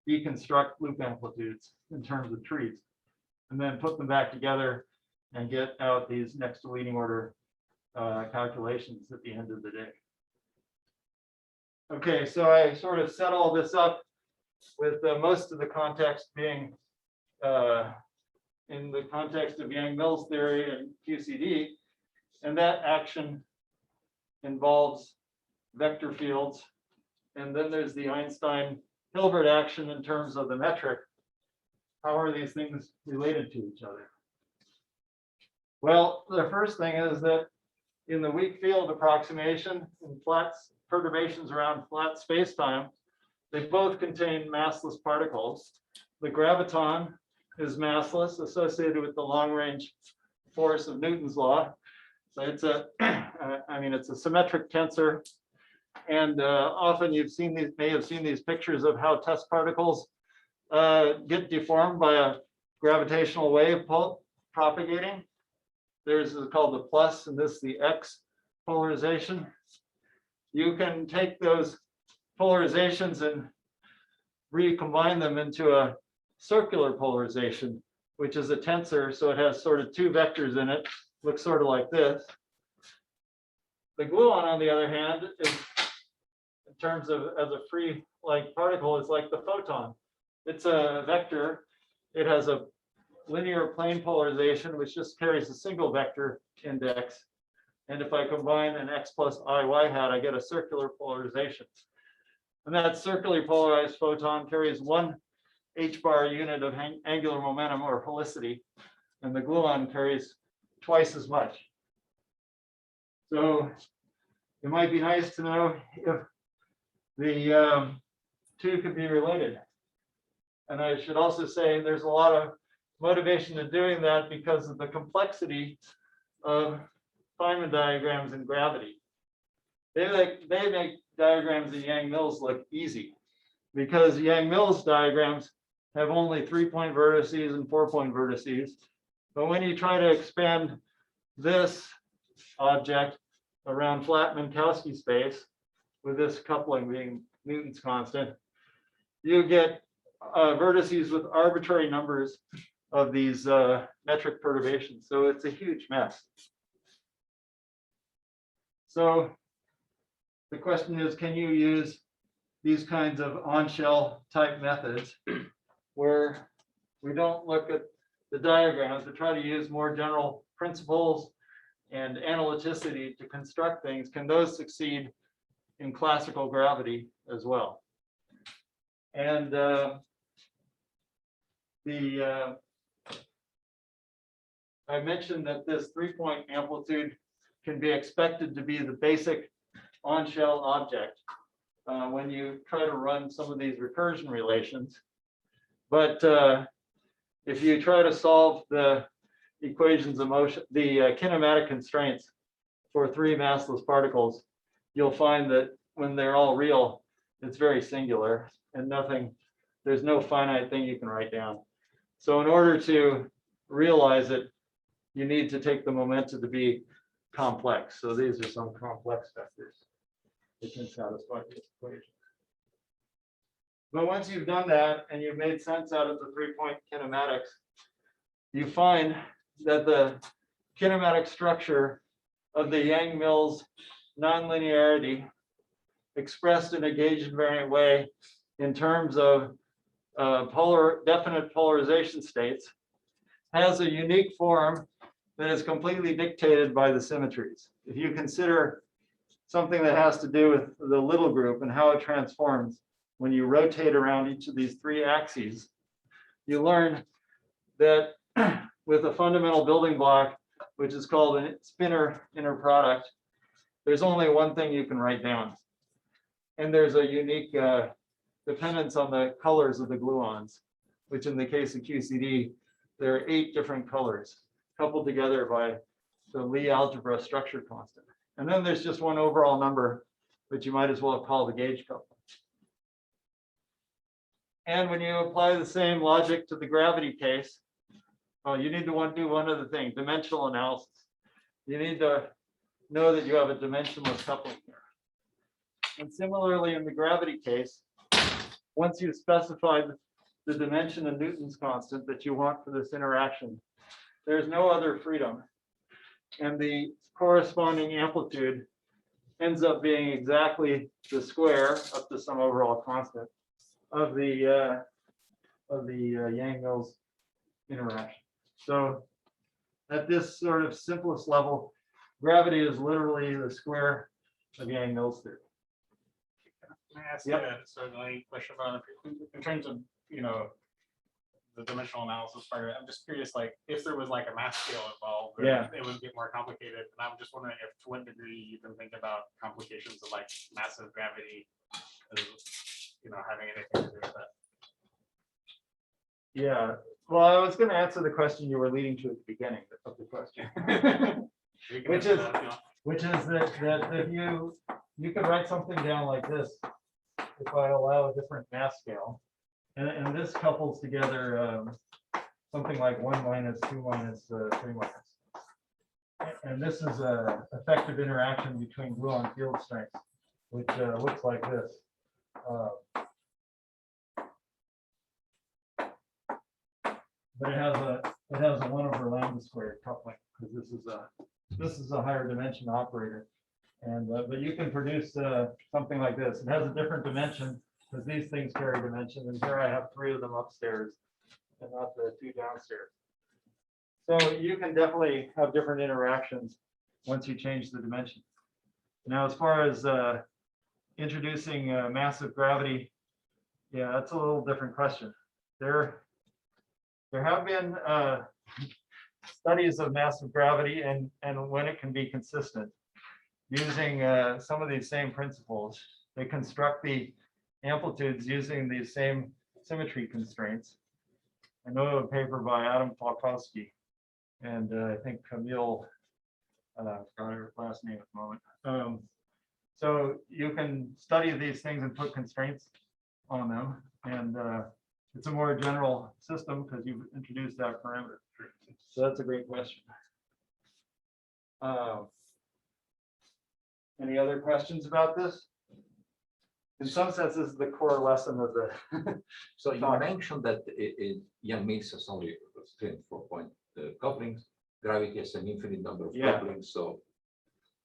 deconstruct loop amplitudes in terms of trees, and then put them back together and get out these next to leading order calculations at the end of the day. Okay, so I sort of set all this up with most of the context being in the context of Yang-Mills theory and QCD, and that action involves vector fields. And then there's the Einstein-Hilbert action in terms of the metric. How are these things related to each other? Well, the first thing is that in the weak field approximation in flat perturbations around flat spacetime, they both contain massless particles. The graviton is massless, associated with the long-range force of Newton's law. So it's a, it's a symmetric tensor. And often you've seen these, may have seen these pictures of how test particles get deformed by a gravitational wave propagating. There's called the plus, and this the X polarization. You can take those polarizations and recombine them into a circular polarization, which is a tensor. So it has sort of two vectors in it, looks sort of like this. The gluon, on the other hand, is in terms of as a free like particle, is like the photon. It's a vector. It has a linear plane polarization, which just carries a single vector index. And if I combine an x plus I y hat, I get a circular polarization. And that circularly polarized photon carries 1 h-bar unit of angular momentum or helicity, and the gluon carries twice as much. So it might be nice to know if the two could be related. And I should also say there's a lot of motivation to doing that because of the complexity of Feynman diagrams in gravity. They make diagrams in Yang-Mills look easy because Yang-Mills diagrams have only 3-point vertices and 4-point vertices. But when you try to expand this object around flat Minkowski space, with this coupling being Newton's constant, you get vertices with arbitrary numbers of these metric perturbations. So it's a huge mess. So the question is, can you use these kinds of on-shell type methods where we don't look at the diagrams, but try to use more general principles and analyticity to construct things? Can those succeed in classical gravity as well? And I mentioned that this 3-point amplitude can be expected to be the basic on-shell object when you try to run some of these recursion relations. But if you try to solve the equations of motion, the kinematic constraints for 3 massless particles, you'll find that when they're all real, it's very singular and there's no finite thing you can write down. So in order to realize it, you need to take the momenta to be complex. So these are some complex vectors that can satisfy this equation. But once you've done that and you've made sense out of the 3-point kinematics, you find that the kinematic structure of the Yang-Mills nonlinearity expressed in a gauge invariant way in terms of definite polarization states has a unique form that is completely dictated by the symmetries. If you consider something that has to do with the little group and how it transforms when you rotate around each of these 3 axes, you learn that with a fundamental building block, which is called a spinor inner product, there's only one thing you can write down. And there's a unique dependence on the colors of the gluons, which in the case of QCD, there are 8 different colors coupled together by the Lie algebra structure constant. And then there's just one overall number, which you might as well call the gauge coupling. And when you apply the same logic to the gravity case, you need to do one other thing, dimensional analysis. You need to know that you have a dimensionless coupling here. And similarly, in the gravity case, once you've specified the dimension of Newton's constant that you want for this interaction, there's no other freedom. And the corresponding amplitude ends up being exactly the square up to some overall constant of the Yang-Mills interaction. So at this sort of simplest level, gravity is literally the square of Yang-Mills theory. Can I ask Yep. a certainly question about in terms of, you know, the dimensional analysis part of it? I'm just curious, like, if there was like a mass scale involved, Yeah. it would get more complicated. And I'm just wondering if to what degree you can think about complications of like massive gravity as, you know, having anything to do with that. Yeah, well, I was going to answer the question you were leading to at the beginning of the question, You can Which answer is- that, you know. which is that if you could write something down like this, if I allow a different mass scale, and this couples together something like 1 minus 2 minus 3 minus. And this is a effective interaction between gluon field strengths, which looks like this. But it has a 1 over lambda squared coupling because this is a higher dimension operator. And but you can produce something like this. It has a different dimension because these things carry dimension. And here I have 3 of them upstairs and not the 2 downstairs. So you can definitely have different interactions once you change the dimension. Now, as far as introducing massive gravity, yeah, that's a little different question. There have been studies of massive gravity and when it can be consistent using some of these same principles. They construct the amplitudes using these same symmetry constraints. I know of a paper by Adam Falkowski and I think Camille, I forgot her last name at the moment. So you can study these things and put constraints on them. And it's a more general system because you've introduced that parameter. So that's a great question. Any other questions about this? In some sense, this is the core lesson of the. So you mentioned that Young Mills has only 3 and 4 point couplings. Gravity has an infinite number of Yeah. couplings. So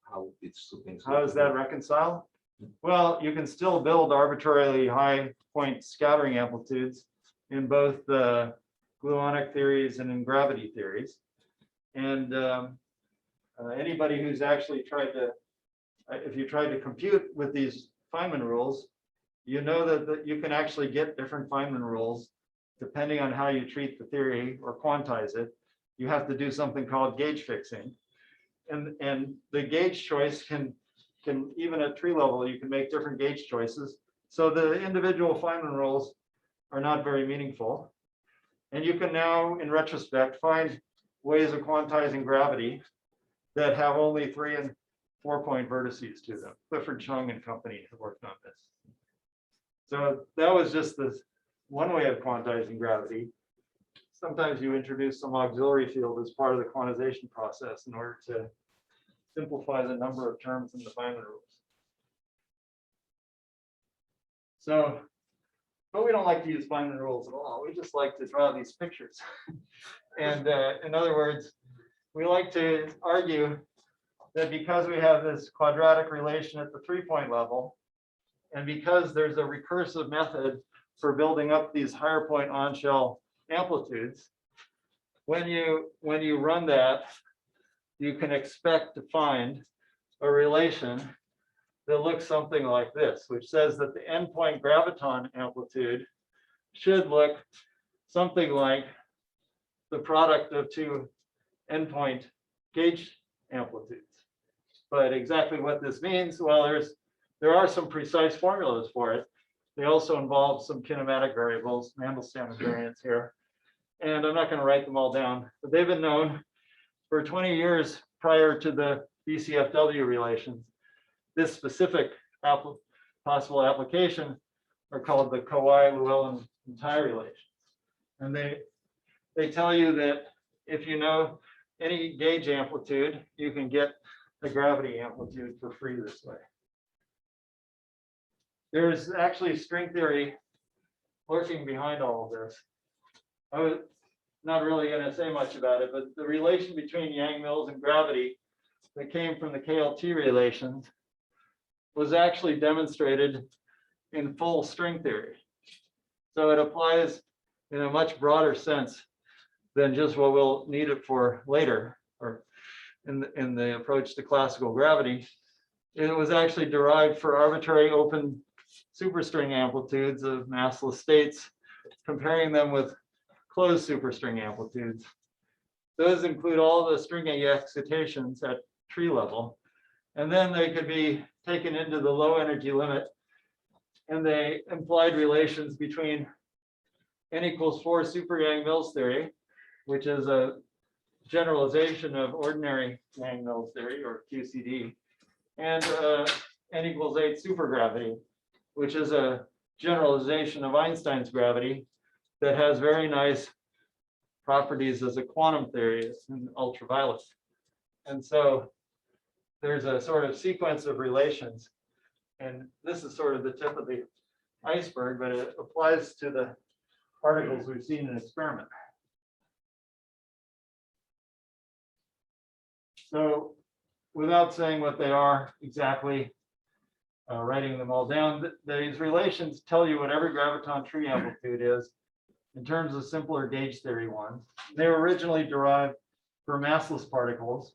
how these two things? How does that reconcile? Well, you can still build arbitrarily high point scattering amplitudes in both the gluonic theories and in gravity theories. And anybody who's actually tried to, if you tried to compute with these Feynman rules, you know that you can actually get different Feynman rules depending on how you treat the theory or quantize it. You have to do something called gauge fixing. And the gauge choice can even at tree level, you can make different gauge choices. So the individual Feynman rules are not very meaningful. And you can now, in retrospect, find ways of quantizing gravity that have only 3 and 4 point vertices to them. Clifford Chung and company have worked on this. So that was just this one way of quantizing gravity. Sometimes you introduce some auxiliary field as part of the quantization process in order to simplify the number of terms in the Feynman rules. So, but we don't like to use Feynman rules at all. We just like to draw these pictures. And in other words, we like to argue that because we have this quadratic relation at the 3 point level, and because there's a recursive method for building up these higher point on-shell amplitudes, when you run that, you can expect to find a relation that looks something like this, which says that the endpoint graviton amplitude should look something like the product of 2 endpoint gauge amplitudes. But exactly what this means, well, there are some precise formulas for it. They also involve some kinematic variables, Mandelstam invariants here. And I'm not going to write them all down, but they've been known for 20 years prior to the BCFW relations. This specific possible application are called the Kawhi-Llewellyn-Tie relations. And they tell you that if you know any gauge amplitude, you can get the gravity amplitude for free this way. There's actually string theory lurking behind all of this. I was not really going to say much about it, but the relation between Yang-Mills and gravity that came from the KLT relations was actually demonstrated in full string theory. So it applies in a much broader sense than just what we'll need it for later, or in the approach to classical gravity. It was actually derived for arbitrary open superstring amplitudes of massless states, comparing them with closed superstring amplitudes. Those include all the string excitations at tree level, and then they could be taken into the low energy limit, and they implied relations between n=4 super Yang-Mills theory, which is a generalization of ordinary Yang-Mills theory, or QCD, and n=8 supergravity, which is a generalization of Einstein's gravity that has very nice properties as a quantum theory in ultraviolet. And so there's a sort of sequence of relations. And this is sort of the tip of the iceberg, but it applies to the particles we've seen in experiment. So without saying what they are exactly, writing them all down, these relations tell you what every graviton tree amplitude is in terms of simpler gauge theory ones. They were originally derived for massless particles.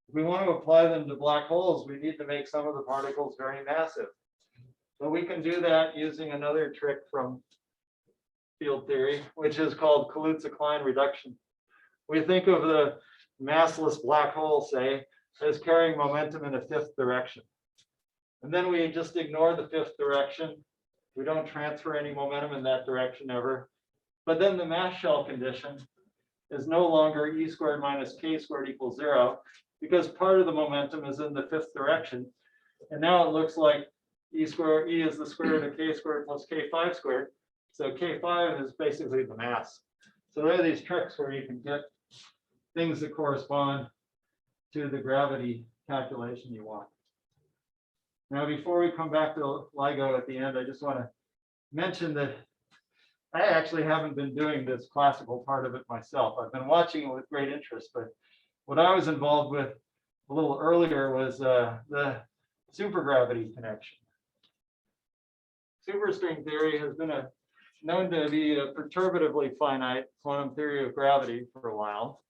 If we want to apply them to black holes, we need to make some of the particles very massive. But we can do that using another trick from field theory, which is called Kaluza-Klein reduction. We think of the massless black hole, say, as carrying momentum in a fifth direction. And then we just ignore the fifth direction. We don't transfer any momentum in that direction ever. But then the mass shell condition is no longer e squared minus k squared equals 0, because part of the momentum is in the fifth direction. And now it looks like e is the square root of k squared plus k5 squared. So k5 is basically the mass. So there are these tricks where you can get things that correspond to the gravity calculation you want. Now, before we come back to LIGO at the end, I just want to mention that I actually haven't been doing this classical part of it myself. I've been watching it with great interest, but what I was involved with a little earlier was the supergravity connection. Superstring theory has been known to be a perturbatively finite quantum theory of gravity for a while.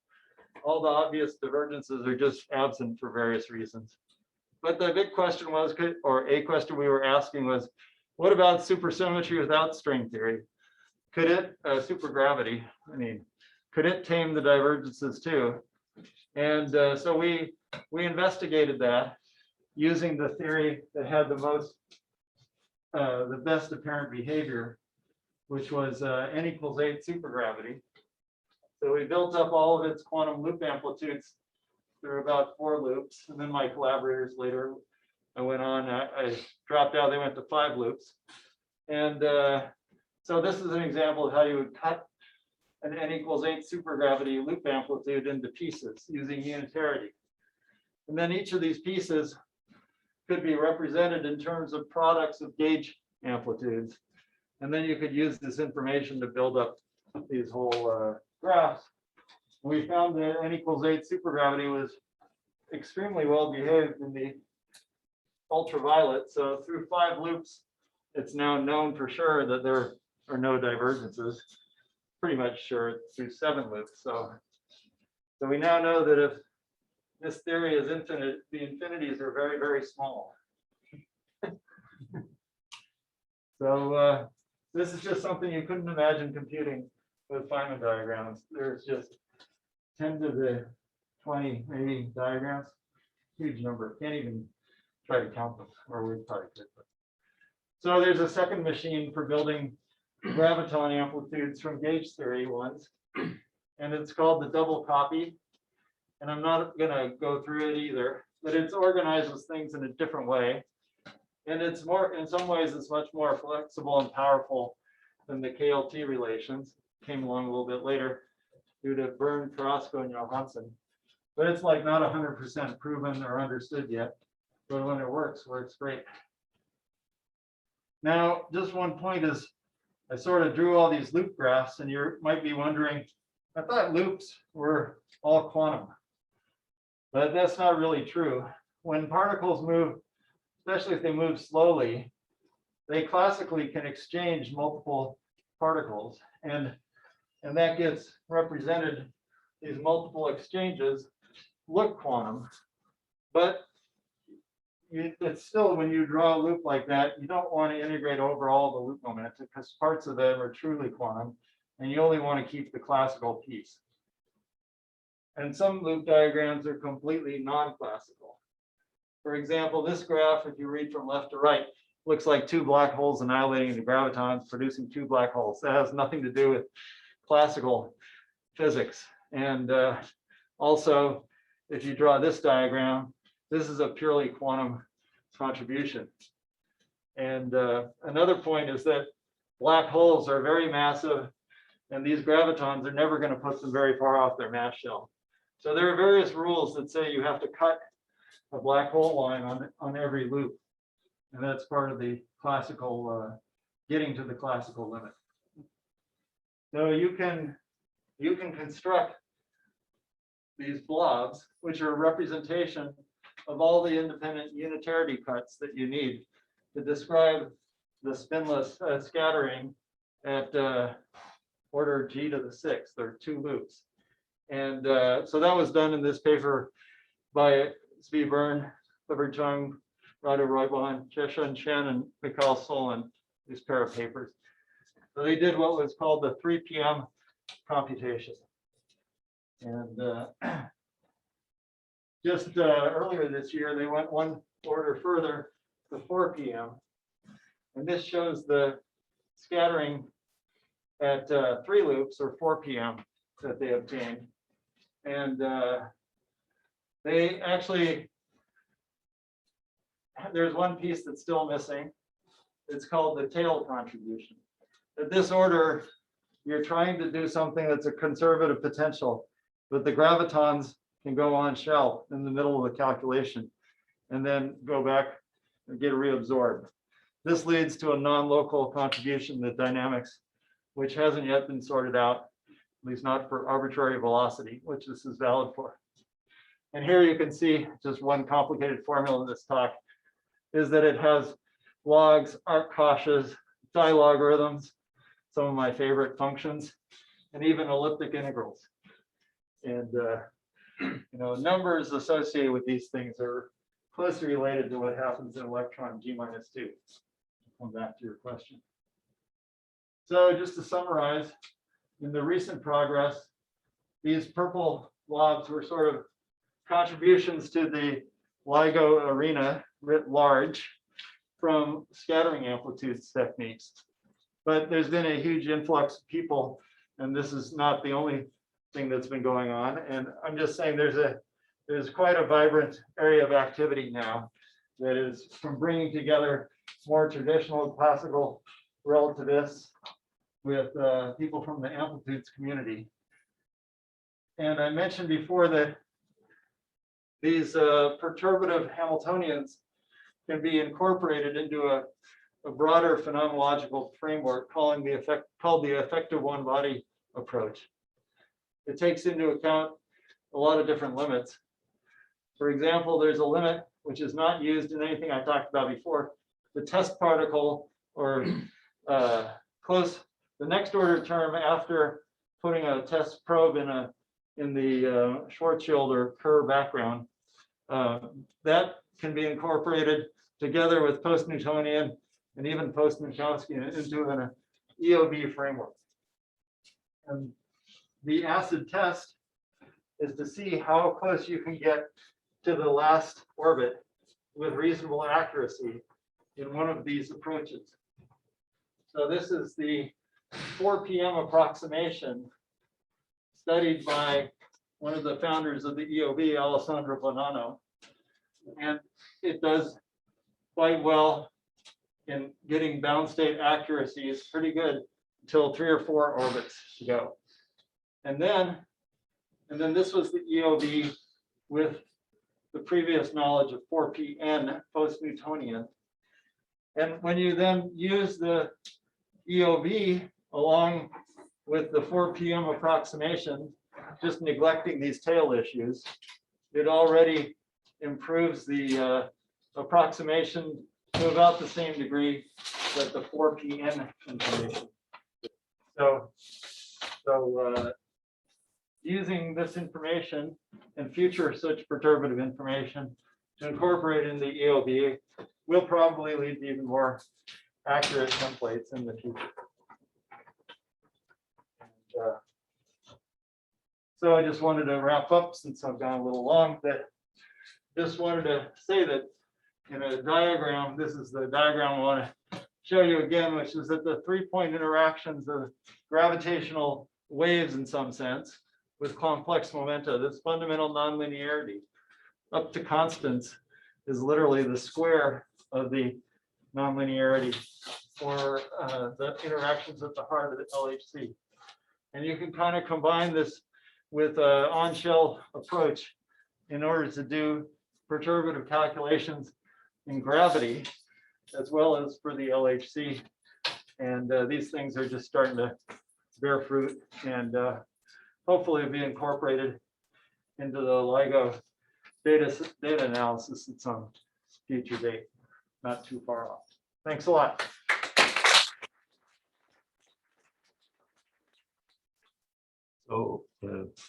All the obvious divergences are just absent for various reasons. But the big question was, or a question we were asking was, what about supersymmetry without string theory? Could it, supergravity, I mean, could it tame the divergences too? And so we investigated that using the theory that had the best apparent behavior, which was n equals 8 supergravity. So we built up all of its quantum loop amplitudes through about 4 loops. And then my collaborators later, I went on, I dropped out, they went to 5 loops. And so this is an example of how you would cut an n equals 8 supergravity loop amplitude into pieces using unitarity. And then each of these pieces could be represented in terms of products of gauge amplitudes. And then you could use this information to build up these whole graphs. We found that n equals 8 supergravity was extremely well behaved in the ultraviolet. So through 5 loops, it's now known for sure that there are no divergences. Pretty much sure through 7 loops. So we now know that if this theory is infinite, the infinities are very, very small. So this is just something you couldn't imagine computing with Feynman diagrams. There's just 10 to the 20 maybe diagrams, huge number. Can't even try to count them, or we probably could. So there's a second machine for building graviton amplitudes from gauge theory ones, and it's called the double copy. And I'm not going to go through it either, but it's organizes things in a different way. And it's more, in some ways, it's much more flexible and powerful than the KLT relations. Came along a little bit later due to Bern, Carrasco, and Johansson. But it's like not 100% proven or understood yet. But when it works great. Now, just one point is, I sort of drew all these loop graphs, and you might be wondering, I thought loops were all quantum. But that's not really true. When particles move, especially if they move slowly, they classically can exchange multiple particles. And that gets represented, these multiple exchanges look quantum. But it's still, when you draw a loop like that, you don't want to integrate over all the loop momentum because parts of them are truly quantum, and you only want to keep the classical piece. And some loop diagrams are completely non-classical. For example, this graph, if you read from left to right, looks like 2 black holes annihilating into gravitons, producing 2 black holes. That has nothing to do with classical physics. And also, if you draw this diagram, this is a purely quantum contribution. And another point is that black holes are very massive, and these gravitons are never going to put them very far off their mass shell. So there are various rules that say you have to cut a black hole line on every loop. And that's part of the classical, getting to the classical limit. So you can construct these blobs, which are a representation of all the independent unitarity cuts that you need to describe the spinless scattering at order g to the 6th. There are 2 loops. And so that was done in this paper by Zvi Bern, Clifford Chung, Radu Roybal, Cheshun Chen, and Mikhail Solon, this pair of papers. So they did what was called the 3 p.m. computation. And just earlier this year, they went one order further to 4 p.m. And this shows the scattering at 3 loops or 4 p.m. that they obtained. And they actually, there's one piece that's still missing. It's called the tail contribution. At this order, you're trying to do something that's a conservative potential, but the gravitons can go on shell in the middle of the calculation and then go back and get reabsorbed. This leads to a non-local contribution to dynamics, which hasn't yet been sorted out, at least not for arbitrary velocity, which this is valid for. And here you can see just one complicated formula in this talk is that it has logs, arc cauches, dilogarithms, some of my favorite functions, and even elliptic integrals. And numbers associated with these things are closely related to what happens in electron G-2. Come back to your question. So just to summarize, in the recent progress, these purple blobs were sort of contributions to the LIGO arena writ large from scattering amplitudes techniques. But there's been a huge influx of people, and this is not the only thing that's been going on. And I'm just saying there's quite a vibrant area of activity now that is from bringing together more traditional classical relativists with people from the amplitudes community. And I mentioned before that these perturbative Hamiltonians can be incorporated into a broader phenomenological framework called the effective one-body approach. It takes into account a lot of different limits. For example, there's a limit which is not used in anything I talked about before. The test particle, or the next order term after putting a test probe in the Schwarzschild or Kerr background, that can be incorporated together with post-Newtonian and even post-Minkowski into an EOB framework. And the acid test is to see how close you can get to the last orbit with reasonable accuracy in one of these approaches. So this is the 4 p.m. approximation studied by one of the founders of the EOB, Alessandro Bonanno. And it does quite well in getting bound state accuracy. It's pretty good until 3 or 4 orbits to go. And then this was the EOB with the previous knowledge of 4pn post-Newtonian. And when you then use the EOB along with the 4 p.m. approximation, just neglecting these tail issues, it already improves the approximation to about the same degree that the 4 p.m. information. So using this information and future such perturbative information to incorporate in the EOB will probably lead to even more accurate templates in the future. And, so I just wanted to wrap up since I've gone a little long, that just wanted to say that in a diagram, this is the diagram I want to show you again, which is that the 3-point interactions of gravitational waves in some sense with complex momenta, this fundamental nonlinearity up to constants is literally the square of the nonlinearity for the interactions at the heart of the LHC. And you can kind of combine this with an on-shell approach in order to do perturbative calculations in gravity, as well as for the LHC. And these things are just starting to bear fruit and hopefully be incorporated into the LIGO data analysis at some future date, not too far off. Thanks a lot. So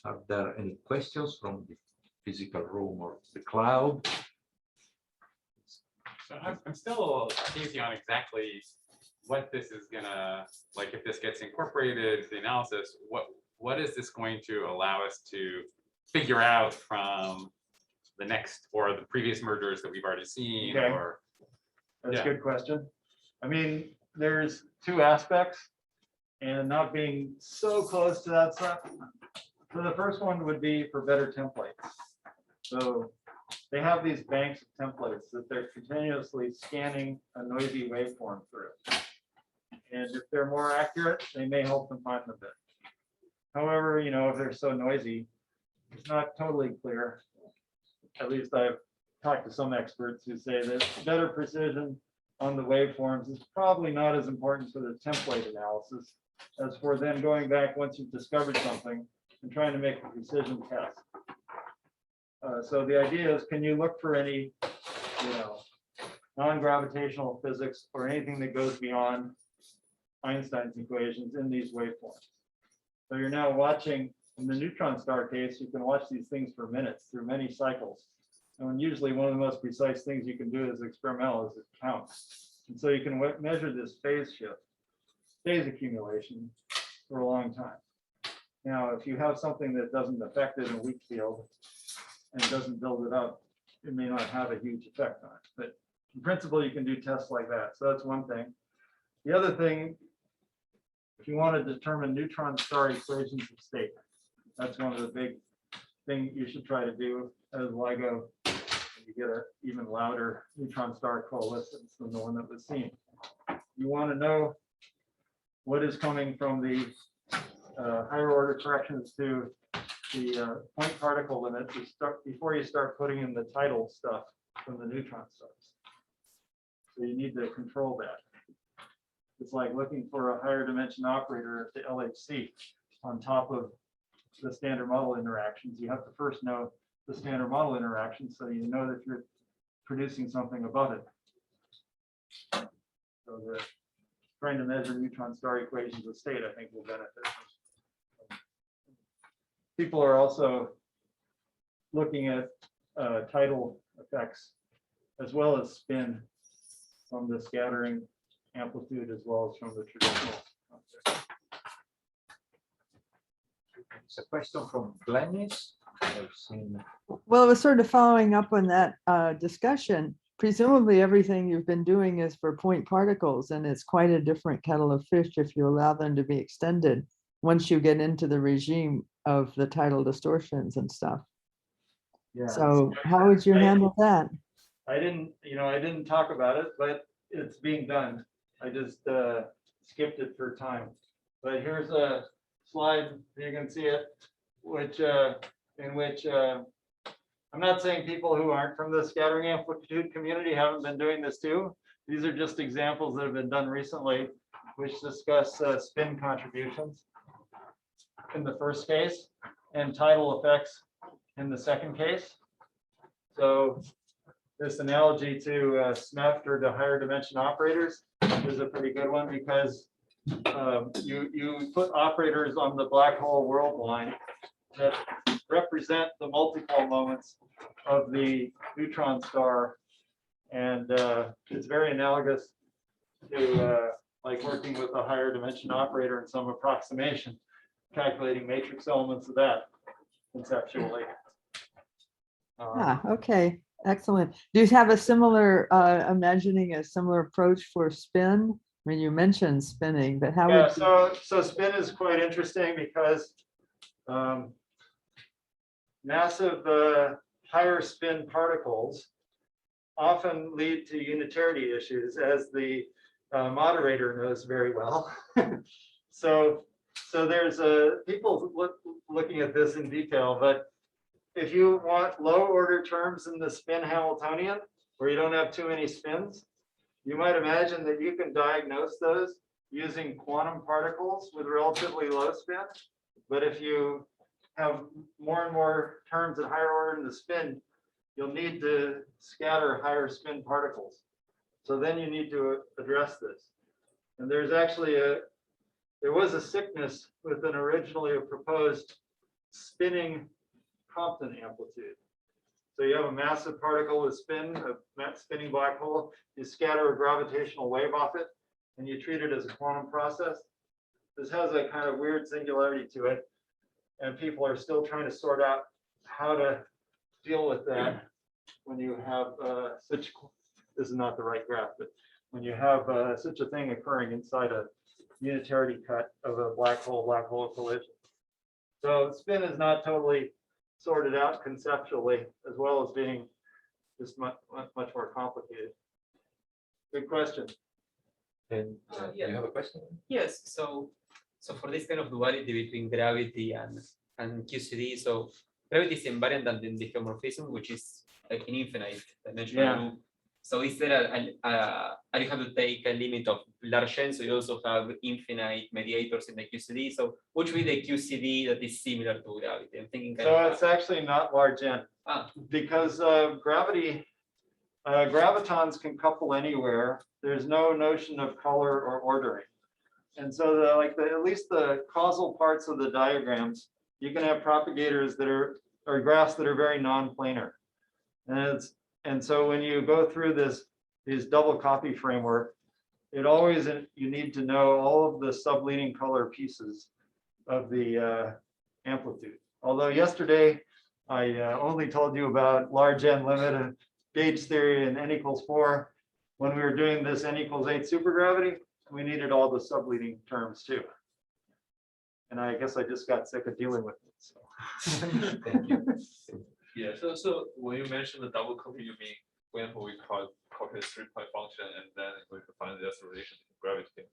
are there any questions from the physical room or the cloud? So I'm still hazy on exactly what this is gonna, like, if this gets incorporated into the analysis, what is this going to allow us to figure out from the next or the previous mergers that we've already seen? Okay. Or That's a Yeah. good question. I mean, there's two aspects and not being so close to that stuff. So the first one would be for better templates. So they have these banks of templates that they're continuously scanning a noisy waveform through. And if they're more accurate, they may help them find the bit. However, you know, if they're so noisy, it's not totally clear. At least I've talked to some experts who say that better precision on the waveforms is probably not as important for the template analysis as for then going back once you've discovered something and trying to make a precision test. So the idea is, can you look for any, you know, non-gravitational physics or anything that goes beyond Einstein's equations in these waveforms? So you're now watching, in the neutron star case, you can watch these things for minutes through many cycles. And usually one of the most precise things you can do as experimental is count. And so you can measure this phase shift, phase accumulation for a long time. Now, if you have something that doesn't affect it in a weak field and doesn't build it up, it may not have a huge effect on it. But in principle, you can do tests like that. So that's one thing. The other thing, if you want to determine neutron star equations of state, that's one of the big things you should try to do as LIGO. You get an even louder neutron star coalescence than the one that was seen. You want to know what is coming from the higher order corrections to the point particle limit to start before you start putting in the tidal stuff from the neutron stars. So you need to control that. It's like looking for a higher dimension operator at the LHC on top of the standard model interactions. You have to first know the standard model interactions so you know that you're producing something above it. So the trying to measure neutron star equations of state, I think, will benefit. People are also looking at tidal effects as well as spin from the scattering amplitude as well as from the traditional concept. It's a question from Glennis. I've seen. Well, it was sort of following up on that discussion. Presumably everything you've been doing is for point particles, and it's quite a different kettle of fish if you allow them to be extended once you get into the regime of the tidal distortions and stuff. Yeah. So how would you handle that? I didn't talk about it, but it's being done. I just skipped it for time. But here's a slide, you can see it, which in which I'm not saying people who aren't from the scattering amplitude community haven't been doing this too. These are just examples that have been done recently, which discuss spin contributions in the first case and tidal effects in the second case. So this analogy to SMEFT or the higher dimension operators is a pretty good one because you put operators on the black hole world line that represent the multipole moments of the neutron star, and it's very analogous to like working with a higher dimension operator in some approximation, calculating matrix elements of that conceptually. Okay, excellent. Do you have a similar imagining a similar approach for spin? I mean, you mentioned spinning, but how Yeah, would you... so spin is quite interesting because massive higher spin particles often lead to unitarity issues, as the moderator knows very well. So there's people looking at this in detail, but if you want low order terms in the spin Hamiltonian, where you don't have too many spins, you might imagine that you can diagnose those using quantum particles with relatively low spin. But if you have more and more terms at higher order in the spin, you'll need to scatter higher spin particles. So then you need to address this. And there's actually there was a sickness with an originally proposed spinning Compton amplitude. So you have a massive particle with spin, a spinning black hole. You scatter a gravitational wave off it, and you treat it as a quantum process. This has a kind of weird singularity to it, and people are still trying to sort out how to deal with that when you have such. This is not the right graph, but when you have such a thing occurring inside a unitarity cut of a black hole collision. So spin is not totally sorted out conceptually, as well as being just much more complicated. Good question. And yeah. you have a question? Yes, so for this kind of duality between gravity and QCD, so gravity is invariant and then the homomorphism, which is like an infinite dimensional Yeah. loop. So is there you have to take a limit of large n, so you also have infinite mediators in the QCD. So which will be the QCD that is similar to gravity? I'm thinking kind So of it's actually not large n, because gravity, gravitons can couple anywhere. There's no notion of color or ordering. And so at least the causal parts of the diagrams, you can have propagators that are, or graphs that are very non-planar. And so when you go through these double copy framework, it always, you need to know all of the subleading color pieces of the amplitude. Although yesterday I only told you about large n limit of gauge theory and n equals 4. When we were doing this n equals 8 supergravity, we needed all the subleading terms too. And I guess I just got sick of dealing with it. So. Thank you. Yeah, so when you mention the double copy, you mean when we copy the 3-point function and then we can find this relation between gravity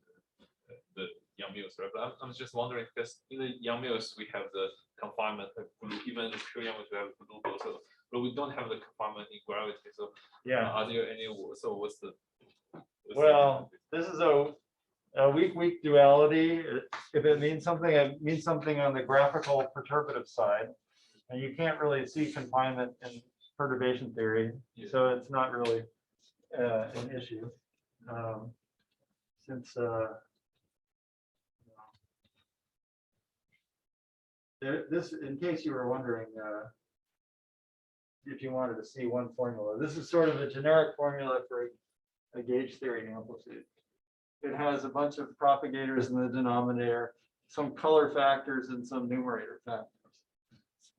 and the Young-Mills, right? But I'm just wondering, because in the Young-Mills we have the confinement of blue, even in the pure Young-Mills we have blue, so but we don't have the confinement in gravity. So Yeah. are there any? So what's the? Well, this is a weak duality. If it means something, it means something on the graphical perturbative side. And you can't really see confinement in perturbation theory, so it's not really an issue. Since this, in case you were wondering, if you wanted to see one formula, this is sort of a generic formula for a gauge theory amplitude. It has a bunch of propagators in the denominator, some color factors, and some numerator factors.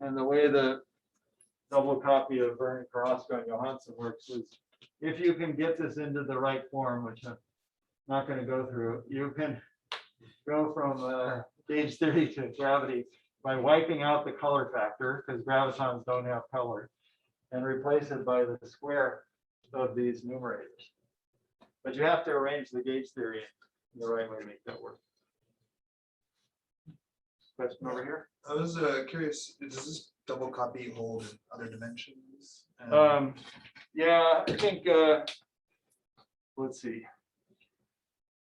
And the way the double copy of Werner, Carrasco, and Johansson works is, if you can get this into the right form, which I'm not going to go through, you can go from gauge theory to gravity by wiping out the color factor, because gravitons don't have color, and replace it by the square of these numerators. But you have to arrange the gauge theory in the right way to make that work. Question over here. I was curious, does this double copy hold in other dimensions? Yeah, I think, let's see.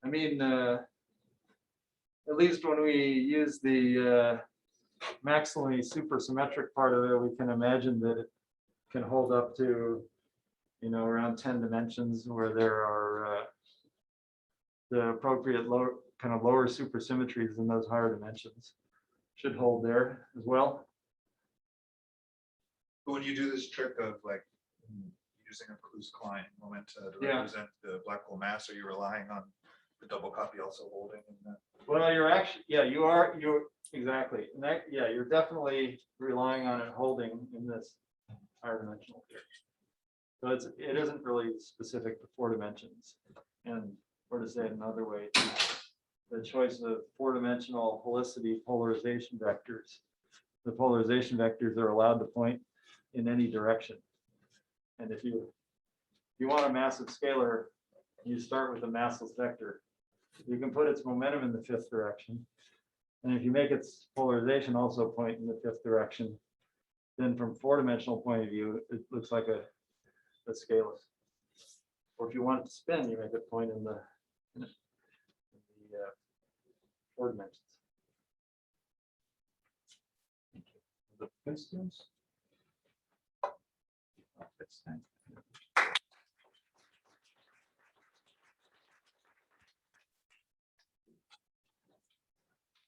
I mean, at least when we use the maximally supersymmetric part of it, we can imagine that it can hold up to, around 10 dimensions where there are the appropriate lower supersymmetries in those higher dimensions. Should hold there as well. But when you do this trick of using a Clues-Klein moment to represent the black hole mass, are you relying on the double copy also holding in that? Well, you're actually, you're exactly. And that, you're definitely relying on it holding in this higher dimensional theory. So it isn't really specific to 4 dimensions. And or to say it another way, the choice of 4-dimensional helicity polarization vectors. The polarization vectors are allowed to point in any direction. And if you want a massive scalar, you start with a massless vector. You can put its momentum in the 5th direction. And if you make its polarization also point in the 5th direction, then from 4-dimensional point of view, it looks like a scalar. Or if you want it to spin, you make it point in the 4 dimensions. The questions? That's time.